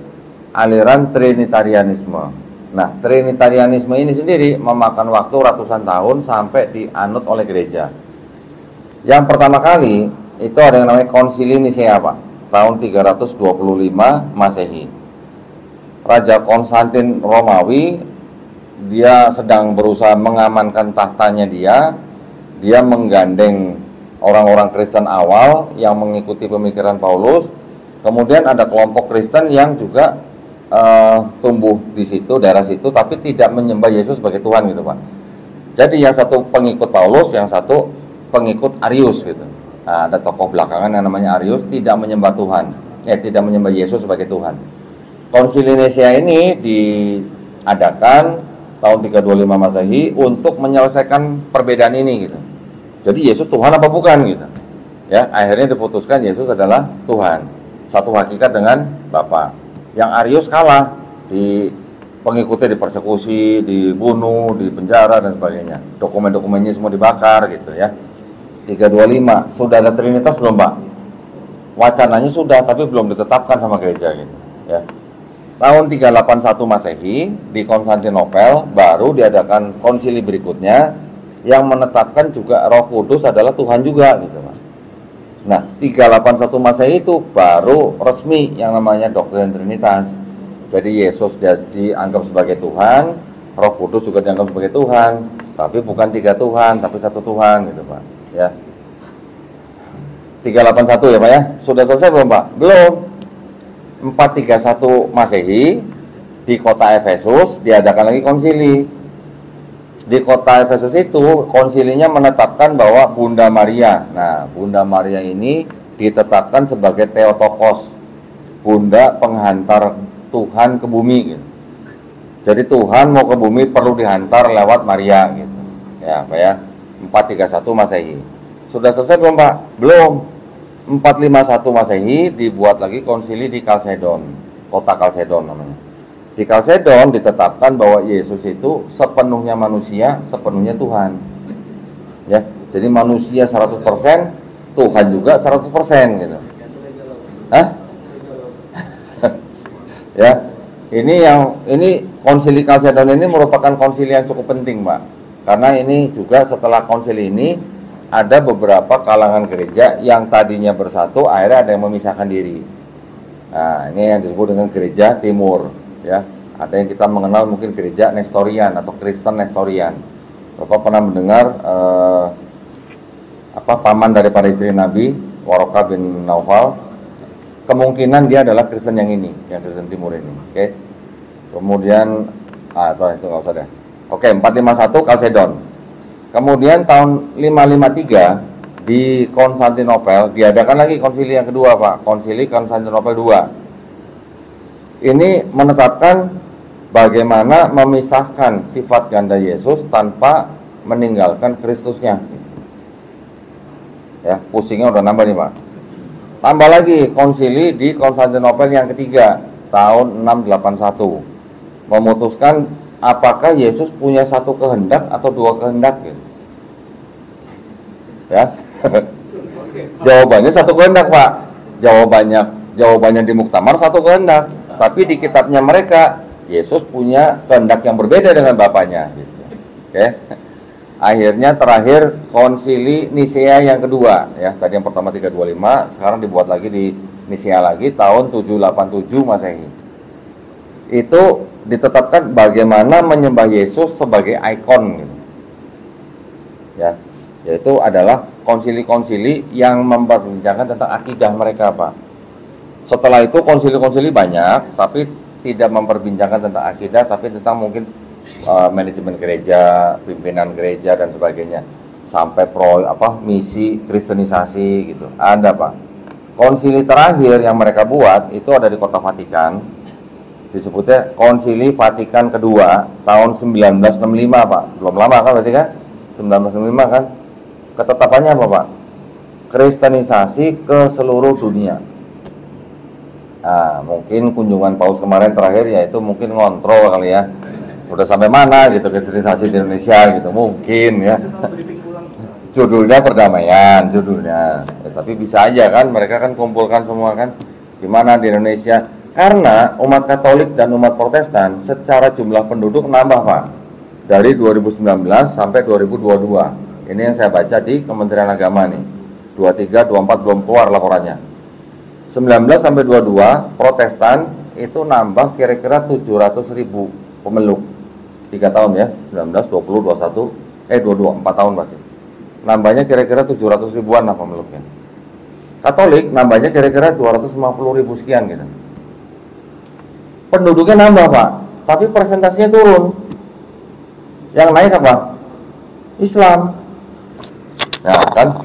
aliran trinitarianisme. Nah, trinitarianisme ini sendiri memakan waktu ratusan tahun sampai dianut oleh gereja. Yang pertama kali itu ada yang namanya Konsili Nisea Pak, tahun 325 Masehi. Raja Konstantin Romawi, dia sedang berusaha mengamankan tahtanya dia menggandeng orang-orang Kristen awal yang mengikuti pemikiran Paulus. Kemudian ada kelompok Kristen yang juga tumbuh di situ, daerah situ, tapi tidak menyembah Yesus sebagai Tuhan gitu Pak. Jadi yang satu pengikut Paulus, yang satu pengikut Arius gitu. Nah, ada tokoh belakangan yang namanya Arius, tidak menyembah Tuhan, tidak menyembah Yesus sebagai Tuhan. Konsili Nisea ini diadakan tahun 325 Masehi untuk menyelesaikan perbedaan ini gitu. Jadi Yesus Tuhan apa bukan gitu. Ya, akhirnya diputuskan Yesus adalah Tuhan, satu hakikat dengan Bapa. Yang Arius kalah, pengikutnya dipersekusi, dibunuh, dipenjara dan sebagainya. Dokumen-dokumennya semua dibakar gitu ya. 325, sudah ada Trinitas belum Pak? Wacananya sudah, tapi belum ditetapkan sama gereja gitu ya. Tahun 381 Masehi di Konstantinopel baru diadakan konsili berikutnya yang menetapkan juga Roh Kudus adalah Tuhan juga gitu Pak. Nah, 381 Masehi itu baru resmi yang namanya doktrin Trinitas. Jadi Yesus dianggap sebagai Tuhan, Roh Kudus juga dianggap sebagai Tuhan, tapi bukan 3 Tuhan, tapi 1 Tuhan gitu Pak. Ya. 381 ya Pak ya. Sudah selesai belum Pak? Belum. 431 Masehi di kota Efesus diadakan lagi konsili. Di kota Efesus itu konsilinya menetapkan bahwa Bunda Maria. Nah, Bunda Maria ini ditetapkan sebagai Theotokos, Bunda penghantar Tuhan ke bumi gitu. Jadi Tuhan mau ke bumi perlu dihantar lewat Maria gitu. Ya, Pak ya. 431 Masehi. Sudah selesai belum Pak? Belum. 451 Masehi dibuat lagi konsili di Kalsedon, kota Kalsedon namanya. Di Kalsedon ditetapkan bahwa Yesus itu sepenuhnya manusia, sepenuhnya Tuhan. Ya, jadi manusia 100%, Tuhan juga 100% gitu. Hah? Ya. Ini konsili Kalsedon ini merupakan konsili yang cukup penting, Pak. Karena ini juga setelah konsili ini ada beberapa kalangan gereja yang tadinya bersatu, akhirnya ada yang memisahkan diri. Nah, ini yang disebut dengan gereja timur, ya. Ada yang kita mengenal mungkin gereja Nestorian atau Kristen Nestorian. Bapak pernah mendengar paman daripada istri Nabi, Warokah bin Naufal? Kemungkinan dia adalah Kristen yang ini, yang Kristen timur ini. Oke. Kemudian itu nggak usah deh. Oke, 451 Kalsedon. Kemudian tahun 553 di Konstantinopel diadakan lagi konsili yang kedua, Pak. Konsili Konstantinopel II. Ini menetapkan bagaimana memisahkan sifat ganda Yesus tanpa meninggalkan Kristusnya. Ya, pusingnya udah nambah nih, Pak. Tambah lagi konsili di Konstantinopel yang ketiga tahun 681. Memutuskan apakah Yesus punya satu kehendak atau dua kehendak gitu. Ya. Jawabannya satu kehendak, Pak. Jawabannya di muktamar satu kehendak, tapi di kitabnya mereka Yesus punya kehendak yang berbeda dengan Bapaknya gitu. Oke. Akhirnya terakhir konsili Nisea yang kedua ya. Tadi yang pertama 325, sekarang dibuat lagi di Nisea lagi tahun 787 Masehi. Itu ditetapkan bagaimana menyembah Yesus sebagai ikon gitu. Ya, yaitu adalah konsili-konsili yang memperbincangkan tentang akidah mereka, Pak. Setelah itu konsili-konsili banyak, tapi tidak memperbincangkan tentang akidah, tapi tentang mungkin manajemen gereja, pimpinan gereja dan sebagainya, sampai misi kristenisasi gitu. Ada, Pak. Konsili terakhir yang mereka buat itu ada di kota Vatikan Disebutnya Konsili Vatikan kedua tahun 1965 Pak. Belum lama kan berarti kan? 1965 kan? Ketetapannya apa Pak? Kristenisasi ke seluruh dunia. Nah, mungkin kunjungan Paus kemarin terakhir ya itu mungkin ngontrol kali ya. Udah sampai mana gitu kristenisasi di Indonesia gitu mungkin ya. Judulnya perdamaian judulnya. Ya, tapi bisa aja kan mereka kan kumpulkan semua kan. Gimana di Indonesia? Karena umat Katolik dan umat Protestan secara jumlah penduduk nambah Pak. Dari 2019 sampai 2022. Ini yang saya baca di Kementerian Agama nih. 23, 24 belum keluar laporannya. 19 sampai 22 Protestan itu nambah kira-kira 700.000 pemeluk. 3 tahun ya, 19, 20, 21, 22, 4 tahun berarti. Nambahnya kira-kira 700 ribuan lah pemeluknya. Katolik nambahnya kira-kira 250.000 sekian gitu. Penduduknya nambah Pak, tapi persentasenya turun. Yang naik apa? Islam. Nah kan,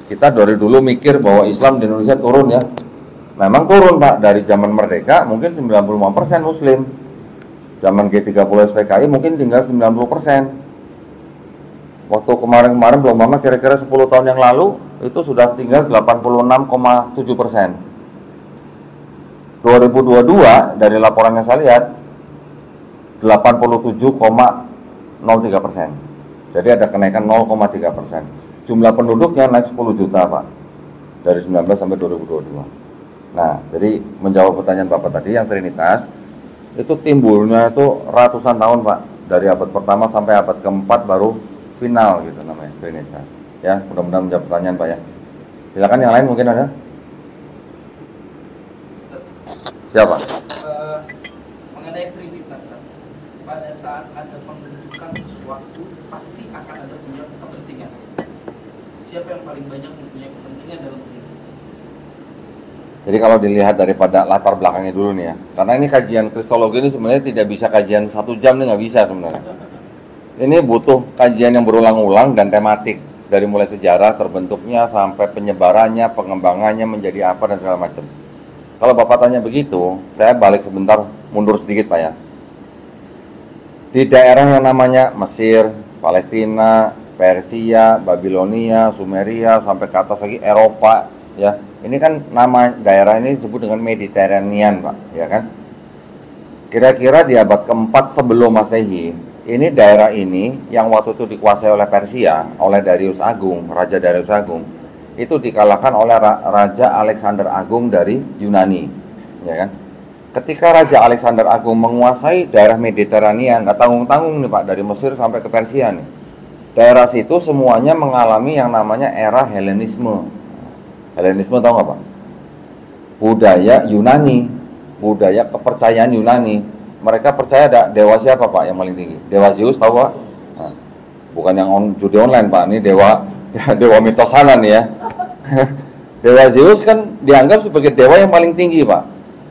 kita dari dulu mikir bahwa Islam di Indonesia turun ya. Memang turun Pak, dari zaman merdeka mungkin 95% Muslim. Zaman G30 SPKI mungkin tinggal 90%. Waktu kemarin-kemarin belum lama kira-kira 10 tahun yang lalu itu sudah tinggal 86,7%. 2022 dari laporan yang saya lihat 87,03%. Jadi ada kenaikan 0,3%. Jumlah penduduknya naik 10 juta Pak dari 19 sampai 2022. Nah, jadi menjawab pertanyaan Bapak tadi yang Trinitas itu timbulnya itu ratusan tahun Pak, dari abad pertama sampai abad keempat baru final gitu namanya Trinitas. Ya, mudah-mudahan menjawab pertanyaan Pak ya. Silakan yang lain mungkin ada. Siapa? Mengenai Trinitas kan, pada saat ada pembentukan sesuatu pasti akan ada punya kepentingan. Siapa yang paling banyak mempunyai kepentingan dalam ini? Jadi kalau dilihat daripada latar belakangnya dulu nih ya, karena ini kajian Kristologi ini sebenarnya tidak bisa kajian 1 jam nih, nggak bisa sebenarnya. Ini butuh kajian yang berulang-ulang dan tematik dari mulai sejarah terbentuknya sampai penyebarannya, pengembangannya menjadi apa dan segala macam. Kalau Bapak tanya begitu, saya balik sebentar, mundur sedikit Pak ya. Di daerah yang namanya Mesir, Palestina, Persia, Babilonia, Sumeria, sampai ke atas lagi Eropa, ya. Ini kan nama daerah ini disebut dengan Mediterranean Pak, ya kan. Kira-kira di abad keempat sebelum Masehi, ini daerah ini yang waktu itu dikuasai oleh Persia, oleh Darius Agung, Raja Darius Agung, itu dikalahkan oleh Raja Alexander Agung dari Yunani, ya kan. Ketika Raja Alexander Agung menguasai daerah Mediterania, nggak tanggung-tanggung nih Pak, dari Mesir sampai ke Persia nih. Daerah situ semuanya mengalami yang namanya era Helenisme. Helenisme tahu nggak Pak? Budaya Yunani, budaya kepercayaan Yunani. Mereka percaya ada dewa siapa Pak yang paling tinggi? Dewa Zeus tahu Pak? Nah, bukan yang judi online Pak, ini dewa dewa mitos sana nih ya. Dewa Zeus kan dianggap sebagai dewa yang paling tinggi Pak.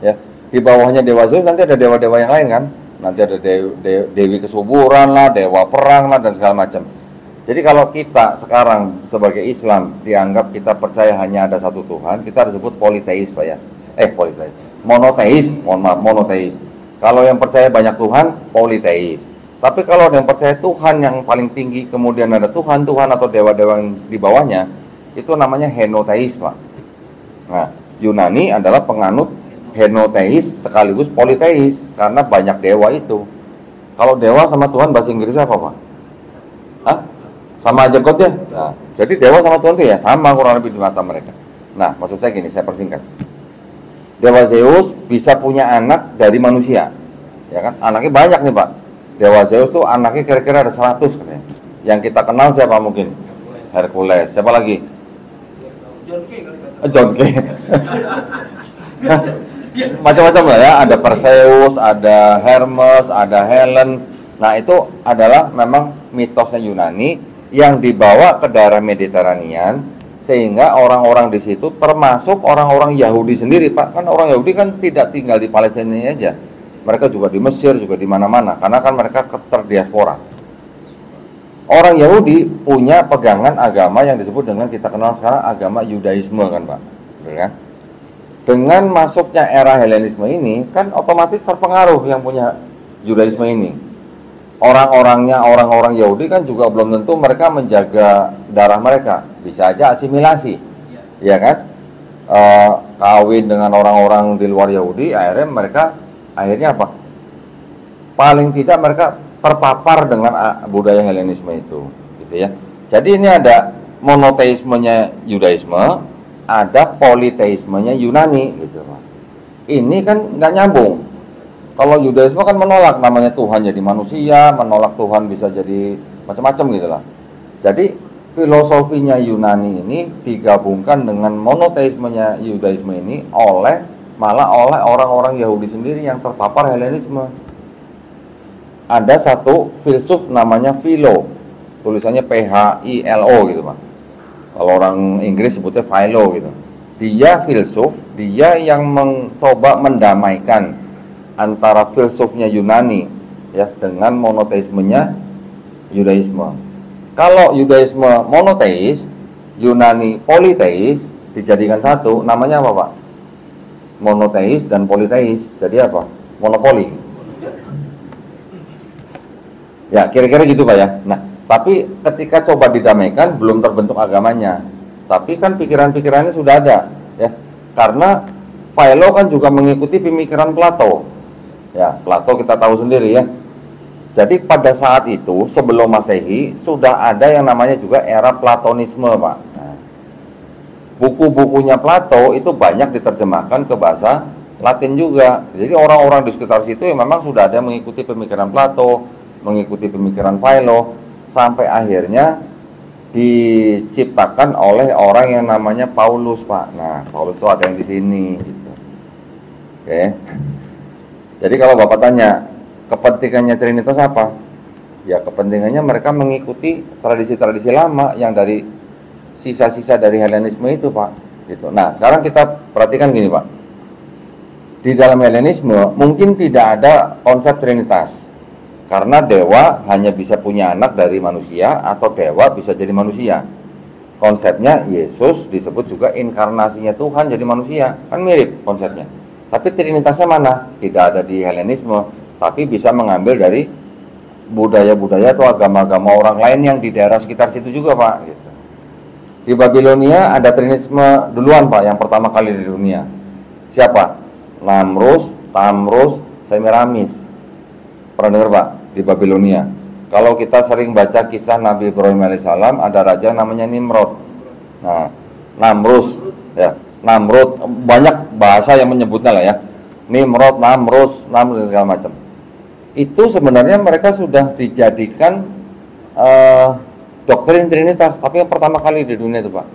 Ya, di bawahnya Dewa Zeus nanti ada dewa-dewa yang lain kan. Nanti ada dewi kesuburan lah, dewa perang lah dan segala macam. Jadi kalau kita sekarang sebagai Islam dianggap kita percaya hanya ada satu Tuhan, kita disebut politeis Pak ya. Politeis. Monoteis, mohon maaf, monoteis. Kalau yang percaya banyak Tuhan, politeis. Tapi kalau yang percaya Tuhan yang paling tinggi, kemudian ada Tuhan-Tuhan atau dewa-dewa yang di bawahnya, itu namanya henoteis Pak. Nah, Yunani adalah penganut henoteis sekaligus politeis karena banyak dewa itu. Kalau dewa sama Tuhan bahasa Inggrisnya apa Pak? Hah? Sama aja kot ya? Nah, jadi dewa sama Tuhan itu ya sama kurang lebih di mata mereka. Nah, maksud saya gini, saya persingkat. Dewa Zeus bisa punya anak dari manusia, ya kan? Anaknya banyak nih Pak. Dewa Zeus tuh anaknya kira-kira ada 100 katanya. Yang kita kenal siapa mungkin? Hercules. Siapa lagi? John Kay. Macam-macam lah ya. Ada Perseus, ada Hermes, ada Helen. Nah itu adalah memang mitosnya Yunani yang dibawa ke daerah Mediterranean, sehingga orang-orang di situ termasuk orang-orang Yahudi sendiri Pak. Kan orang Yahudi kan tidak tinggal di Palestina aja, mereka juga di Mesir, juga di mana-mana, karena kan mereka terdiaspora. Orang Yahudi punya pegangan agama yang disebut dengan kita kenal sekarang agama Yudaisme kan Pak, betul kan? Dengan masuknya era Helenisme ini, kan otomatis terpengaruh yang punya Yudaisme ini. Orang-orangnya, orang-orang Yahudi kan juga belum tentu mereka menjaga darah mereka, bisa aja asimilasi, ya kan? Kawin dengan orang-orang di luar Yahudi, akhirnya apa? Paling tidak mereka terpapar dengan budaya Helenisme itu, gitu ya. Jadi ini ada monoteismenya Yudaisme, ada politeismenya Yunani, gitu. Ini kan nggak nyambung. Kalau Yudaisme kan menolak namanya Tuhan jadi manusia, menolak Tuhan bisa jadi macam-macam gitu lah. Jadi filosofinya Yunani ini digabungkan dengan monoteismenya Yudaisme ini malah oleh orang-orang Yahudi sendiri yang terpapar Helenisme. Ada satu filsuf namanya Philo, tulisannya Philo gitu Pak. Kalau orang Inggris sebutnya Philo gitu. Dia filsuf, dia yang mencoba mendamaikan antara filsufnya Yunani ya dengan monoteismenya Yudaisme. Kalau Yudaisme monoteis, Yunani politeis, dijadikan satu, namanya apa Pak? Monoteis dan politeis. Jadi apa? Monopoli. Ya kira-kira gitu Pak ya. Nah, tapi ketika coba didamaikan belum terbentuk agamanya. Tapi kan pikiran-pikirannya sudah ada ya. Karena Philo kan juga mengikuti pemikiran Plato. Ya, Plato kita tahu sendiri ya. Jadi pada saat itu sebelum Masehi sudah ada yang namanya juga era Platonisme, Pak. Nah, buku-bukunya Plato itu banyak diterjemahkan ke bahasa Latin juga. Jadi orang-orang di sekitar situ yang memang sudah ada mengikuti pemikiran Plato, mengikuti pemikiran Philo, sampai akhirnya diciptakan oleh orang yang namanya Paulus, Pak. Nah, Paulus itu ada yang di sini gitu. Oke. Jadi kalau Bapak tanya, kepentingannya Trinitas apa? Ya kepentingannya mereka mengikuti tradisi-tradisi lama yang dari sisa-sisa dari Helenisme itu, Pak. Gitu. Nah, sekarang kita perhatikan gini, Pak. Di dalam Helenisme mungkin tidak ada konsep Trinitas. Karena dewa hanya bisa punya anak dari manusia atau dewa bisa jadi manusia. Konsepnya Yesus disebut juga inkarnasinya Tuhan jadi manusia. Kan mirip konsepnya. Tapi Trinitasnya mana? Tidak ada di Helenisme, tapi bisa mengambil dari budaya-budaya atau agama-agama orang lain yang di daerah sekitar situ juga, Pak. Gitu. Di Babilonia ada Trinitisme duluan, Pak, yang pertama kali di dunia. Siapa? Namrus, Tamrus, Semiramis. Pernah dengar, Pak, di Babilonia? Kalau kita sering baca kisah Nabi Ibrahim alaihissalam, ada raja namanya Nimrod. Nah, Namrus, ya, Namrud, banyak bahasa yang menyebutnya lah ya. Nimrod, Namrus segala macam. Itu sebenarnya mereka sudah dijadikan doktrin Trinitas, tapi yang pertama kali di dunia itu, Pak.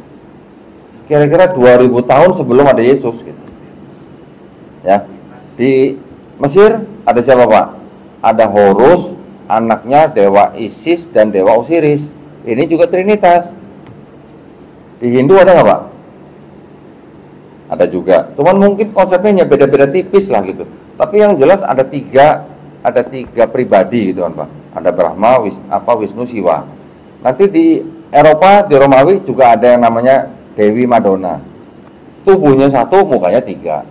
Kira-kira 2000 tahun sebelum ada Yesus gitu. Ya. Di Mesir ada siapa, Pak? Ada Horus, anaknya dewa Isis dan dewa Osiris. Ini juga Trinitas. Di Hindu ada nggak, Pak? Ada juga. Cuman mungkin konsepnya beda-beda tipis lah gitu. Tapi yang jelas ada tiga pribadi gitu kan, Pak. Ada Brahma, Wisnu, Siwa. Nanti di Eropa, di Romawi juga ada yang namanya Dewi Madonna. Tubuhnya satu, mukanya tiga.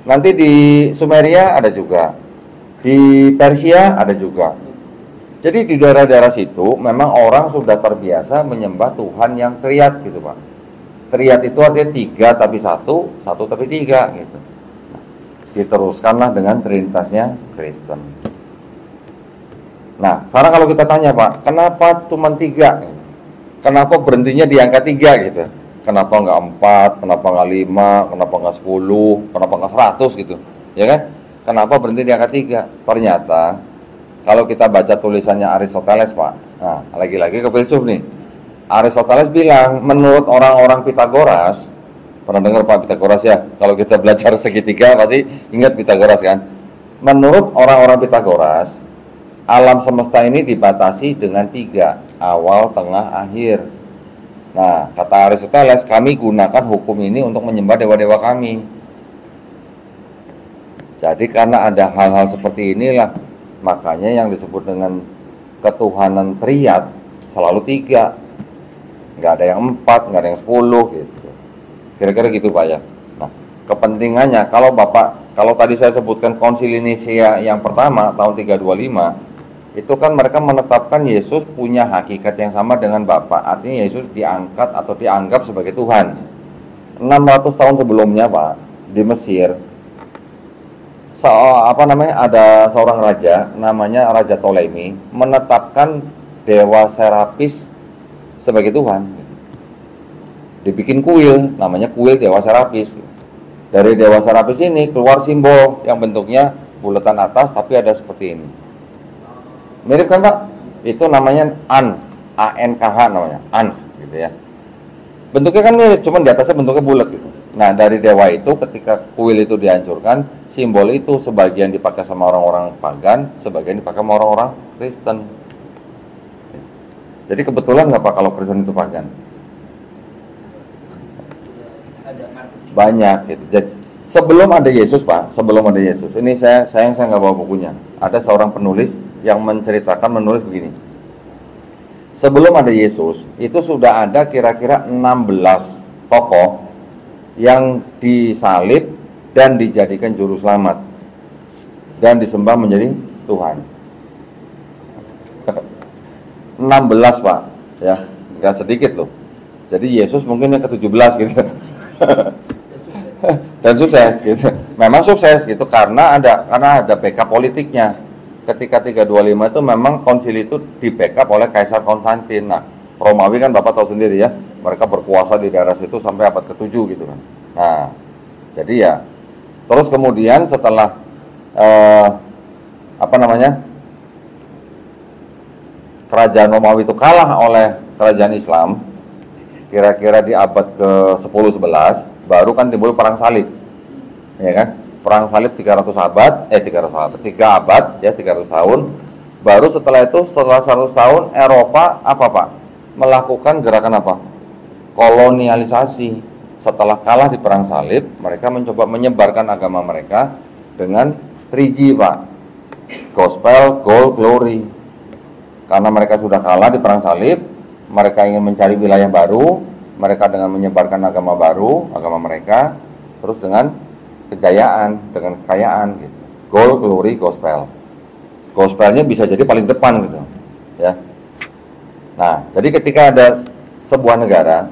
Nanti di Sumeria ada juga. Di Persia ada juga. Jadi di daerah-daerah situ memang orang sudah terbiasa menyembah Tuhan yang triad gitu, Pak. Triad itu artinya tiga tapi satu tapi tiga gitu. Diteruskanlah dengan Trinitasnya Kristen. Nah, sekarang kalau kita tanya, Pak, kenapa cuma tiga? Kenapa berhentinya di angka tiga gitu? Kenapa nggak 4, kenapa nggak 5, kenapa nggak 10, kenapa nggak 100 gitu? Ya kan? Kenapa berhenti di angka 3? Ternyata kalau kita baca tulisannya Aristoteles, Pak. Nah, lagi-lagi ke filsuf nih. Aristoteles bilang, menurut orang-orang Pitagoras, pernah dengar Pak Pitagoras ya? Kalau kita belajar segitiga pasti ingat Pitagoras kan? Menurut orang-orang Pitagoras, alam semesta ini dibatasi dengan 3, awal, tengah, akhir. Nah, kata Aristoteles, kami gunakan hukum ini untuk menyembah dewa-dewa kami. Jadi karena ada hal-hal seperti inilah, makanya yang disebut dengan ketuhanan triad selalu 3. Nggak ada yang 4, nggak ada yang 10 gitu. Kira-kira gitu, Pak ya. Nah, kepentingannya, kalau tadi saya sebutkan Konsili Nisia yang pertama tahun 325, itu kan mereka menetapkan Yesus punya hakikat yang sama dengan Bapa. Artinya Yesus diangkat atau dianggap sebagai Tuhan. 600 tahun sebelumnya, Pak, di Mesir, ada seorang raja namanya Raja Ptolemy menetapkan dewa Serapis sebagai Tuhan. Dibikin kuil, namanya kuil Dewa Serapis. Dari Dewa Serapis ini keluar simbol yang bentuknya bulatan atas tapi ada seperti ini. Mirip kan, Pak? Itu namanya ANKH namanya, gitu ya. Bentuknya kan mirip, cuman di atasnya bentuknya bulat gitu. Nah, dari dewa itu ketika kuil itu dihancurkan, simbol itu sebagian dipakai sama orang-orang pagan, sebagian dipakai sama orang-orang Kristen. Jadi kebetulan nggak Pak kalau Kristen itu pagan? Banyak gitu. Jadi, sebelum ada Yesus, Pak, ini saya nggak bawa bukunya. Ada seorang penulis yang menulis begini. Sebelum ada Yesus, itu sudah ada kira-kira 16 tokoh yang disalib dan dijadikan juru selamat dan disembah menjadi Tuhan. 16, Pak, ya, nggak sedikit loh. Jadi Yesus mungkin yang ke-17 gitu. Dan sukses gitu. Memang sukses gitu karena ada backup politiknya. Ketika 325 itu memang konsili itu di backup oleh Kaisar Konstantin. Nah, Romawi kan Bapak tahu sendiri ya, mereka berkuasa di daerah situ sampai abad ke-7 gitu kan. Nah, jadi ya terus kemudian setelah kerajaan Romawi itu kalah oleh kerajaan Islam, kira-kira di abad ke-10-11 baru kan timbul perang salib. Ya kan? Perang salib 300 tahun. Baru setelah 100 tahun Eropa apa, Pak? Melakukan gerakan apa? Kolonialisasi. Setelah kalah di perang salib, mereka mencoba menyebarkan agama mereka dengan 3G, Pak. Gospel, Gold, Glory. Karena mereka sudah kalah di perang salib, mereka ingin mencari wilayah baru, mereka dengan menyebarkan agama baru, agama mereka, terus dengan kejayaan, dengan kekayaan gitu. Gold, Glory, Gospel. Gospelnya bisa jadi paling depan gitu, ya. Nah, jadi ketika ada sebuah negara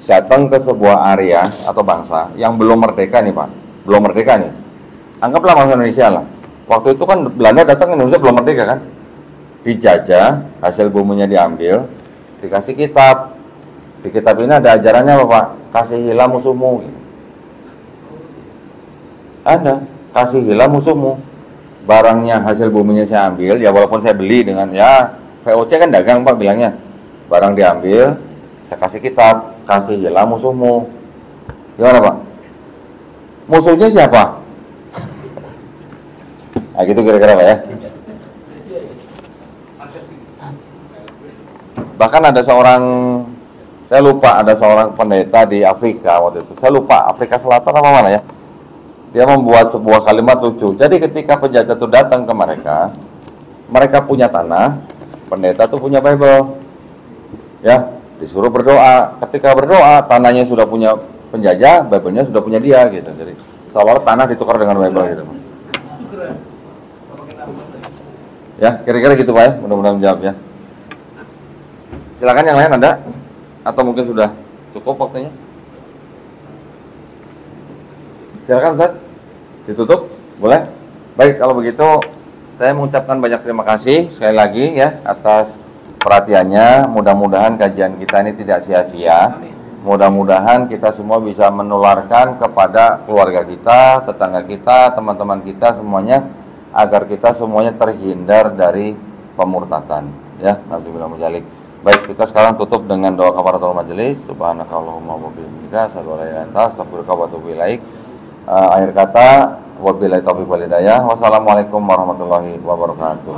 datang ke sebuah area atau bangsa yang belum merdeka nih, Pak, belum merdeka nih. Anggaplah bangsa Indonesia lah. Waktu itu kan Belanda datang ke Indonesia belum merdeka kan? Dijajah, hasil buminya diambil, dikasih kitab. Di kitab ini ada ajarannya apa, Pak? Kasihilah musuhmu gitu. Ada, kasihilah musuhmu. Barangnya hasil buminya saya ambil, ya walaupun saya beli dengan ya VOC kan dagang, Pak, bilangnya. Barang diambil, saya kasih kitab, kasihilah musuhmu. Gimana, Pak? Musuhnya siapa? Nah, gitu kira-kira, Pak, ya. Bahkan ada seorang pendeta di Afrika waktu itu. Saya lupa, Afrika Selatan apa mana ya. Dia membuat sebuah kalimat lucu. Jadi ketika penjajah itu datang ke mereka punya tanah, pendeta tuh punya Bible. Ya, disuruh berdoa. Ketika berdoa, tanahnya sudah punya penjajah, Bible-nya sudah punya dia gitu. Jadi seolah-olah tanah ditukar dengan Bible gitu. Ya, kira-kira gitu, Pak, ya. Mudah-mudahan menjawab ya. Silakan yang lain ada? Atau mungkin sudah cukup waktunya? Silakan, Ustaz. Ditutup? Boleh? Baik, kalau begitu saya mengucapkan banyak terima kasih sekali lagi ya atas perhatiannya. Mudah-mudahan kajian kita ini tidak sia-sia. Mudah-mudahan kita semua bisa menularkan kepada keluarga kita, tetangga kita, teman-teman kita semuanya, agar kita semuanya terhindar dari pemurtatan. Ya, nauzubillah mujalik. Baik, kita sekarang tutup dengan doa kafaratul majelis. Subhanakallahumma wa bihamdika asyhadu an la ilaha illa anta astaghfiruka wa atubu ilaik. Akhir kata, wabillahi taufiq wal hidayah. Wassalamualaikum warahmatullahi wabarakatuh.